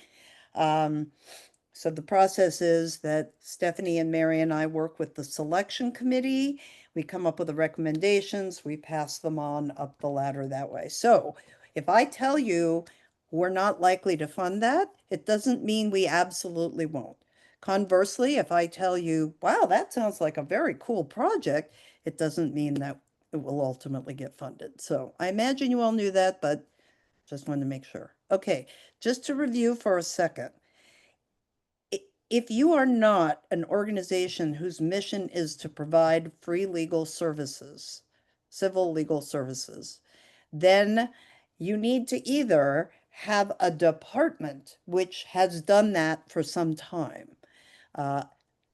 Speaker 1: So the process is that Stephanie and Mary and I work with the selection committee. We come up with the recommendations, we pass them on up the ladder that way. So if I tell you we're not likely to fund that, it doesn't mean we absolutely won't. Conversely, if I tell you, wow, that sounds like a very cool project, it doesn't mean that it will ultimately get funded. So I imagine you all knew that, but just wanted to make sure. Okay, just to review for a second. If you are not an organization whose mission is to provide free legal services, civil legal services, then you need to either have a department which has done that for some time.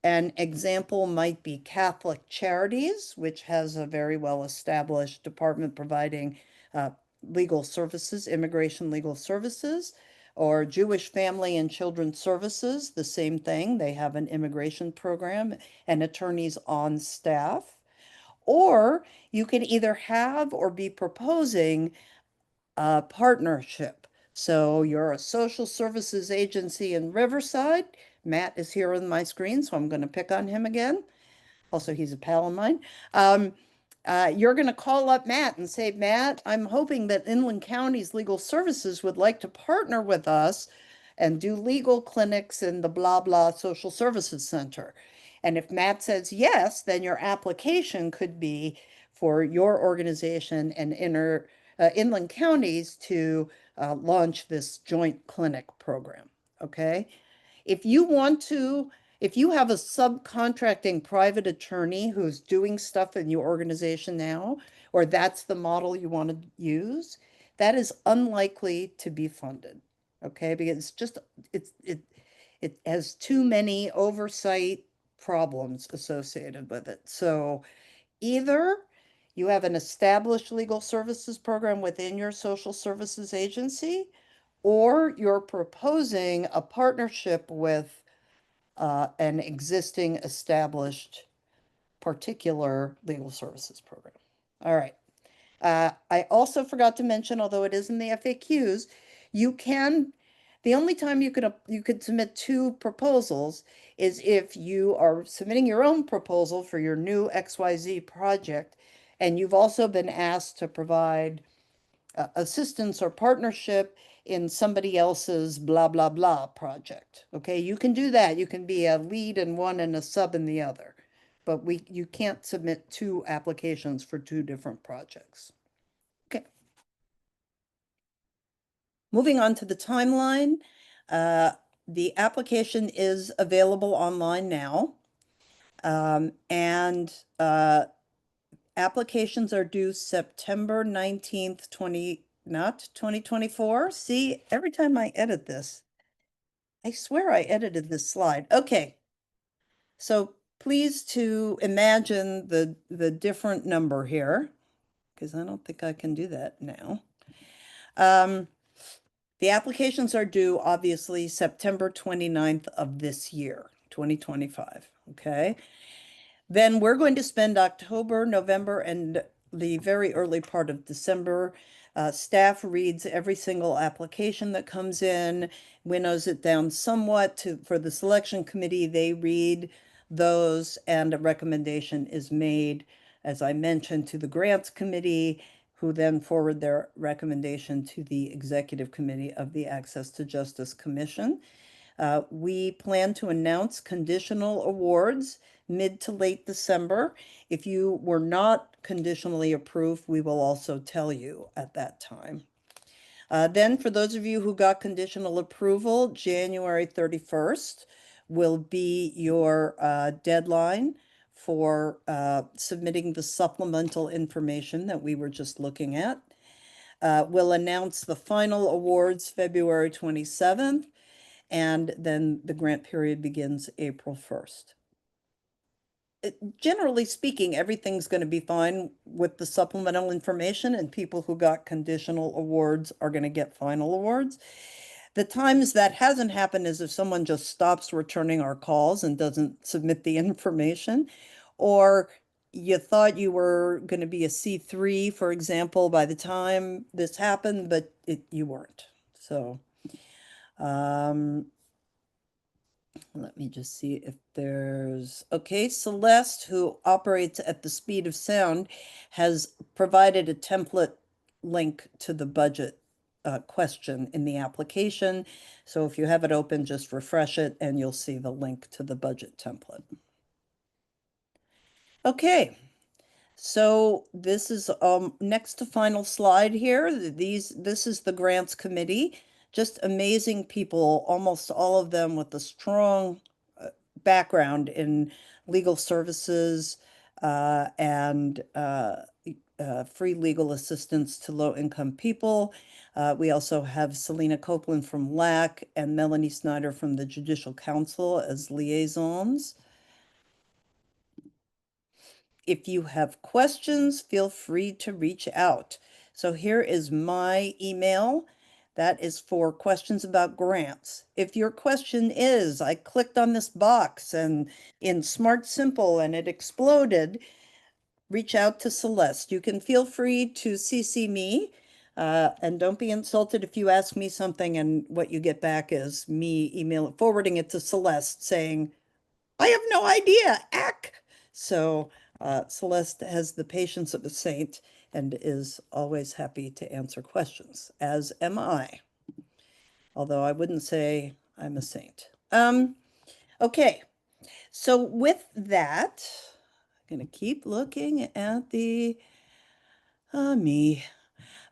Speaker 1: An example might be Catholic Charities, which has a very well-established department providing legal services, immigration legal services, or Jewish Family and Children's Services, the same thing. They have an immigration program and attorneys on staff. Or you can either have or be proposing a partnership. So you're a social services agency in Riverside. Matt is here on my screen, so I'm going to pick on him again. Also, he's a pal of mine. You're going to call up Matt and say, Matt, I'm hoping that Inland County's Legal Services would like to partner with us and do legal clinics in the blah, blah social services center. And if Matt says yes, then your application could be for your organization and Inland Counties to launch this joint clinic program. Okay. If you want to, if you have a subcontracting private attorney who's doing stuff in your organization now, or that's the model you want to use, that is unlikely to be funded. Okay, because it's just it has too many oversight problems associated with it. So either you have an established legal services program within your social services agency, or you're proposing a partnership with an existing established particular legal services program. All right. I also forgot to mention, although it is in the FAQs, the only time you could submit two proposals is if you are submitting your own proposal for your new XYZ project, and you've also been asked to provide assistance or partnership in somebody else's blah, blah, blah project. Okay, you can do that. You can be a lead in one and a sub in the other, but you can't submit two applications for two different projects. Okay. Moving on to the timeline. The application is available online now. Applications are due September 19th, 2024. See, every time I edit this, I swear I edited this slide. Okay. So please to imagine the different number here, because I don't think I can do that now. The applications are due obviously September 29th of this year, 2025. Okay. Then we're going to spend October, November, and the very early part of December. Staff reads every single application that comes in, winnows it down somewhat for the selection committee. They read those and a recommendation is made, as I mentioned, to the grants committee, who then forward their recommendation to the executive committee of the Access to Justice Commission. We plan to announce conditional awards mid to late December. If you were not conditionally approved, we will also tell you at that time. Then for those of you who got conditional approval, January 31st will be your deadline for submitting the supplemental information that we were just looking at. We'll announce the final awards February 27th, and then the grant period begins April 1st. Generally speaking, everything's going to be fine with the supplemental information, and people who got conditional awards are going to get final awards. The times that hasn't happened is if someone just stops returning our calls and doesn't submit the information, or you thought you were going to be a C3, for example, by the time this happened, but you weren't. So let me just see if there's, okay, Celeste, who operates at the speed of sound, has provided a template link to the budget question in the application. So if you have it open, just refresh it and you'll see the link to the budget template. Okay. So this is next to final slide here. This is the grants committee. Just amazing people, almost all of them with a strong background in legal services and free legal assistance to low-income people. We also have Selena Copeland from LAC and Melanie Snyder from the Judicial Council as liaisons. If you have questions, feel free to reach out. So here is my email. That is for questions about grants. If your question is, I clicked on this box and in Smart Simple and it exploded, reach out to Celeste. You can feel free to CC me and don't be insulted if you ask me something and what you get back is me forwarding it to Celeste saying, I have no idea, ack. So Celeste has the patience of a saint and is always happy to answer questions, as am I. Although I wouldn't say I'm a saint. Okay, so with that, I'm going to keep looking at the me.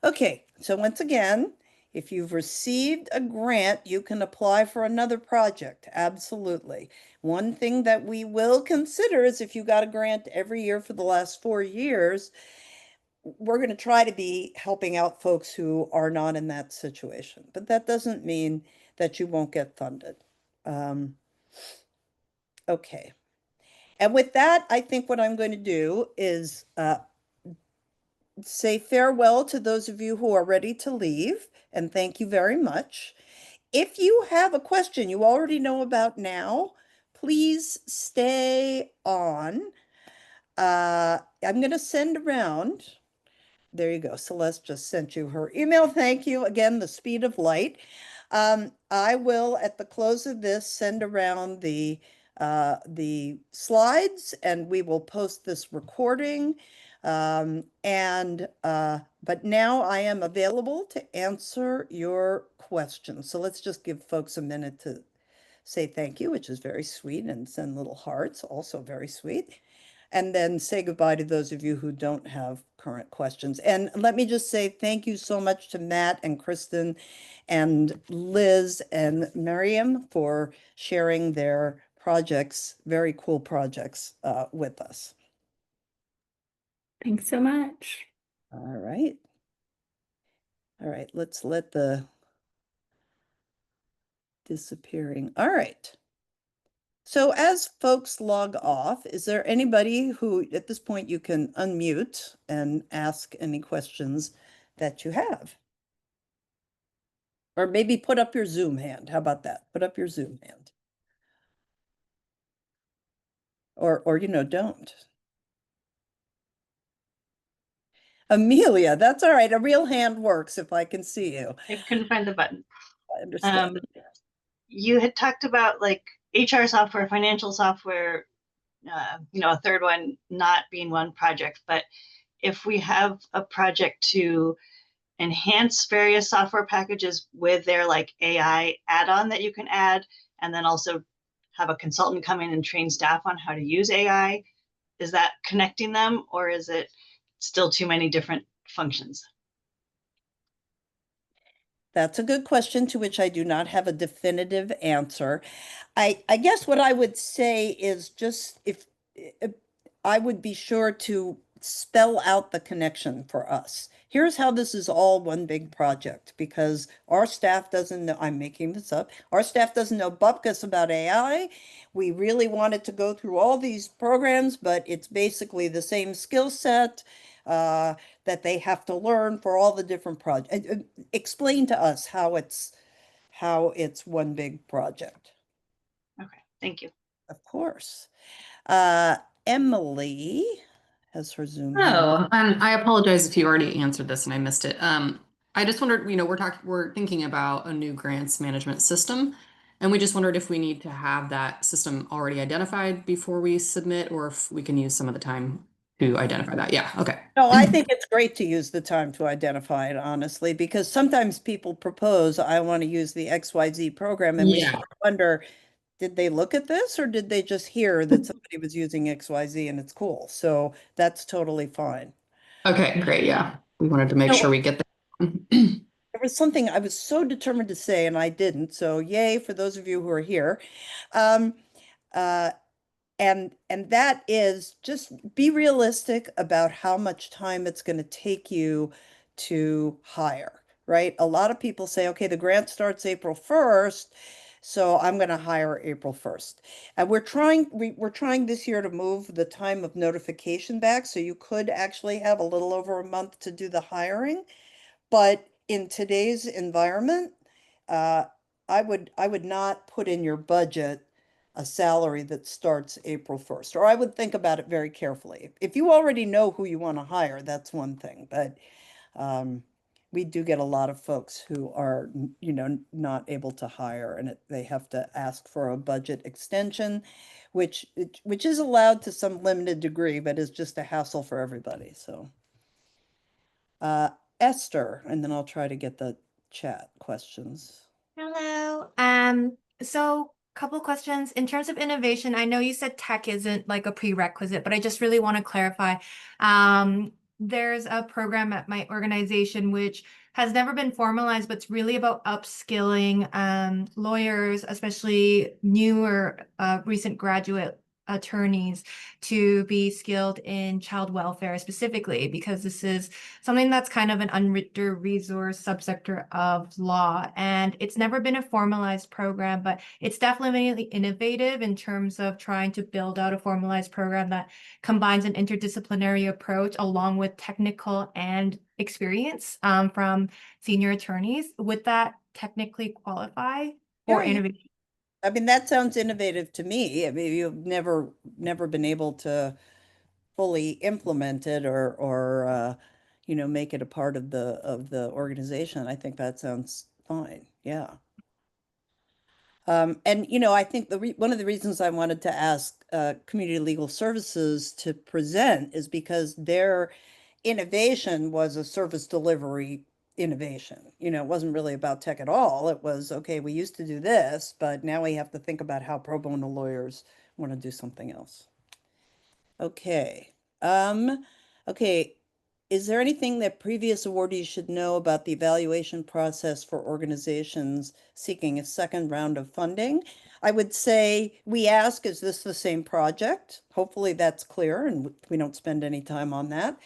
Speaker 1: Okay, so once again, if you've received a grant, you can apply for another project. Absolutely. One thing that we will consider is if you got a grant every year for the last 4 years, we're going to try to be helping out folks who are not in that situation. But that doesn't mean that you won't get funded. Okay. And with that, I think what I'm going to do is say farewell to those of you who are ready to leave, and thank you very much. If you have a question you already know about now, please stay on. I'm going to send around. There you go. Celeste just sent you her email. Thank you. Again, the speed of light. I will, at the close of this, send around the slides and we will post this recording. But now I am available to answer your questions. So let's just give folks a minute to say thank you, which is very sweet, and send little hearts, also very sweet. And then say goodbye to those of you who don't have current questions. And let me just say thank you so much to Matt and Kristen and Liz and Miriam for sharing their projects, very cool projects with us.
Speaker 7: Thanks so much.
Speaker 1: All right. All right, let's let the disappearing. All right. So as folks log off, is there anybody who, at this point, you can unmute and ask any questions that you have? Or maybe put up your Zoom hand. How about that? Put up your Zoom hand. Or don't. Amelia, that's all right. A real hand works if I can see you.
Speaker 10: I couldn't find the button.
Speaker 1: I understand.
Speaker 10: You had talked about like HR software, financial software, a third one not being one project. But if we have a project to enhance various software packages with their like AI add-on that you can add, and then also have a consultant come in and train staff on how to use AI, is that connecting them, or is it still too many different functions?
Speaker 1: That's a good question to which I do not have a definitive answer. I guess what I would say is just if I would be sure to spell out the connection for us. Here's how this is all one big project, because our staff doesn't know, I'm making this up, our staff doesn't know bupkis about AI. We really wanted to go through all these programs, but it's basically the same skill set that they have to learn for all the different projects. Explain to us how it's one big project.
Speaker 10: Okay, thank you.
Speaker 1: Of course. Emily has her Zoom.
Speaker 11: Oh, I apologize if you already answered this and I missed it. I just wondered, we're thinking about a new grants management system, and we just wondered if we need to have that system already identified before we submit, or if we can use some of the time to identify that. Yeah, okay.
Speaker 1: No, I think it's great to use the time to identify it, honestly, because sometimes people propose, I want to use the XYZ program, and we
Speaker 11: Yeah.
Speaker 1: sort of wonder, did they look at this or did they just hear that somebody was using XYZ and it's cool? So that's totally fine.
Speaker 11: Okay, great. Yeah. We wanted to make
Speaker 1: No.
Speaker 11: sure we get there.
Speaker 1: There was something I was so determined to say and I didn't. So yay for those of you who are here. Um, uh, and that is just be realistic about how much time it's going to take you to hire, right? A lot of people say, okay, the grant starts April 1st, so I'm going to hire April 1st. And we're trying this year to move the time of notification back, so you could actually have a little over a month to do the hiring. But in today's environment, uh, I would not put in your budget a salary that starts April 1st, or I would think about it very carefully. If you already know who you want to hire, that's one thing, but we do get a lot of folks who are, you know, not able to hire, and they have to ask for a budget extension, which is allowed to some limited degree, but is just a hassle for everybody. So, Esther, and then I'll try to get the chat questions.
Speaker 12: Hello. So couple questions. In terms of innovation, I know you said tech isn't like a prerequisite, but I just really want to clarify. There's a program at my organization which has never been formalized, but it's really about upskilling lawyers, especially newer recent graduate attorneys, to be skilled in child welfare specifically, because this is something that's kind of an under-resourced subsector of law. And it's never been a formalized program, but it's definitely innovative in terms of trying to build out a formalized program that combines an interdisciplinary approach along with technical and experience from senior attorneys. Would that technically qualify for
Speaker 1: Yeah.
Speaker 12: innovation?
Speaker 1: I mean, that sounds innovative to me. I mean, you've never been able to fully implement it or you know, make it a part of the organization. I think that sounds fine. Yeah. And you know, I think one of the reasons I wanted to ask Community Legal Services to present is because their innovation was a service delivery innovation. You know, it wasn't really about tech at all. It was, okay, we used to do this, but now we have to think about how pro bono lawyers want to do something else. Okay. Okay. Is there anything that previous awardees should know about the evaluation process for organizations seeking a second round of funding? I would say we ask, is this the same project? Hopefully that's clear and we don't spend any time on that.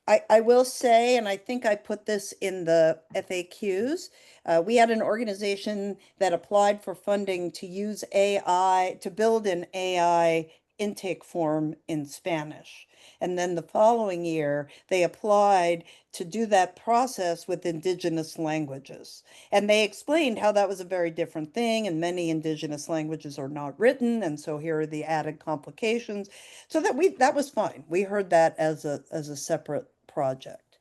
Speaker 1: I will say, and I think I put this in the FAQs, we had an organization that applied for funding to use AI, to build an AI intake form in Spanish. And then the following year, they applied to do that process with indigenous languages. And they explained how that was a very different thing, and many indigenous languages are not written, and so here are the added complications. So that was fine. We heard that as a separate project.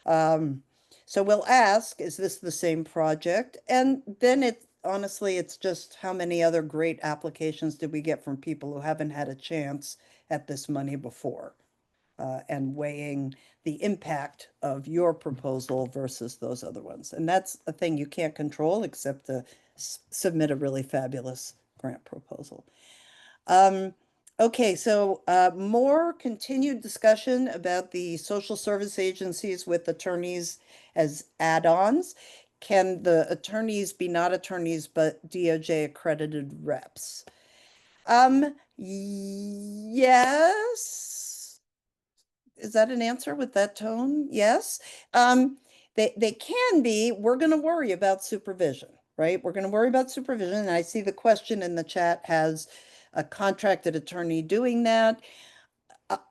Speaker 1: So we'll ask, is this the same project? And then honestly, it's just how many other great applications did we get from people who haven't had a chance at this money before? And weighing the impact of your proposal versus those other ones. And that's a thing you can't control except to submit a really fabulous grant proposal. Okay, so more continued discussion about the social service agencies with attorneys as add-ons. Can the attorneys be not attorneys but DOJ accredited reps? Yes. Is that an answer with that tone? Yes. They can be. We're going to worry about supervision, right? We're going to worry about supervision. And I see the question in the chat has a contracted attorney doing that.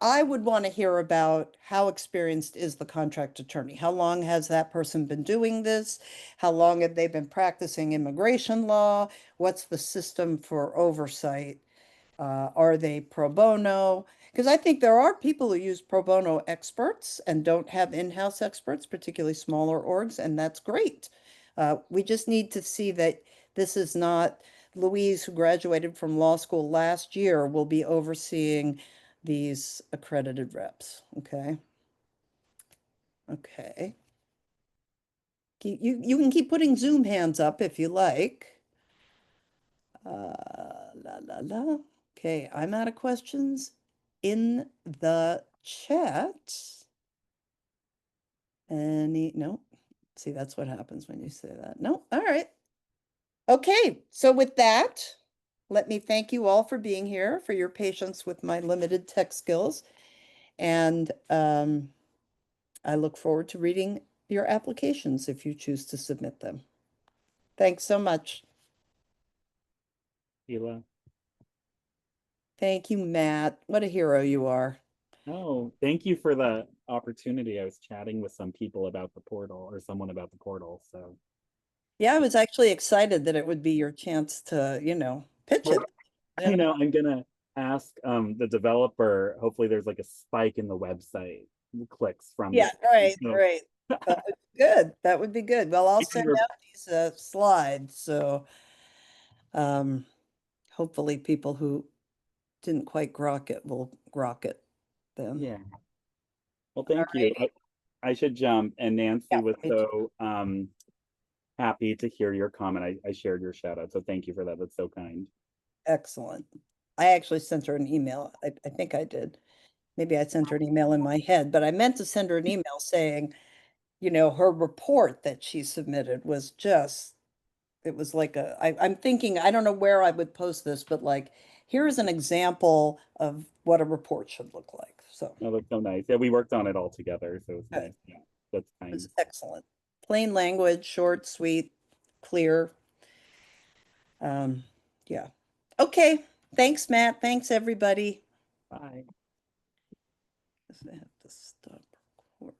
Speaker 1: I would want to hear about how experienced is the contract attorney? How long has that person been doing this? How long have they been practicing immigration law? What's the system for oversight? Are they pro bono? Because I think there are people who use pro bono experts and don't have in-house experts, particularly smaller orgs, and that's great. We just need to see that this is not Louise, who graduated from law school last year, will be overseeing these accredited reps, okay? Okay. You can keep putting Zoom hands up if you like. La la la. Okay, I'm out of questions in the chat. No, see, that's what happens when you say that. No, all right. Okay, so with that, let me thank you all for being here, for your patience with my limited tech skills. And I look forward to reading your applications if you choose to submit them. Thanks so much.
Speaker 8: Sheila.
Speaker 1: Thank you, Matt. What a hero you are.
Speaker 8: Oh, thank you for the opportunity. I was chatting with some people about the portal, or someone about the portal. So
Speaker 1: Yeah, I was actually excited that it would be your chance to, pitch it.
Speaker 8: I know I'm gonna ask the developer. Hopefully, there's like a spike in the website clicks from
Speaker 1: Yeah,
Speaker 8: this.
Speaker 1: right,
Speaker 8: So
Speaker 1: right. That would be good. That would be good. Well, I'll
Speaker 8: Thank you
Speaker 1: send
Speaker 8: for-
Speaker 1: out these slides, so hopefully people who didn't quite grok it will grok it then.
Speaker 8: yeah. Well, thank you. I should jump. And Nancy
Speaker 1: Yeah,
Speaker 8: was
Speaker 1: me too.
Speaker 8: so happy to hear your comment. I shared your shout out. So thank you for that. That's so kind.
Speaker 1: Excellent. I actually sent her an email. I think I did. Maybe I sent her an email in my head, but I meant to send her an email saying, her report that she submitted was just, it was like I'm thinking, I don't know where I would post this, but like, here is an example of what a report should look like. So
Speaker 8: That looks so nice. Yeah, we worked on it all together. So it's
Speaker 1: Good.
Speaker 8: nice. Yeah, that's
Speaker 1: it
Speaker 8: kind.
Speaker 1: was excellent. Plain language, short, sweet, clear. Yeah. Okay. Thanks, Matt. Thanks, everybody.
Speaker 8: Bye.
Speaker 1: Guess I have to stop.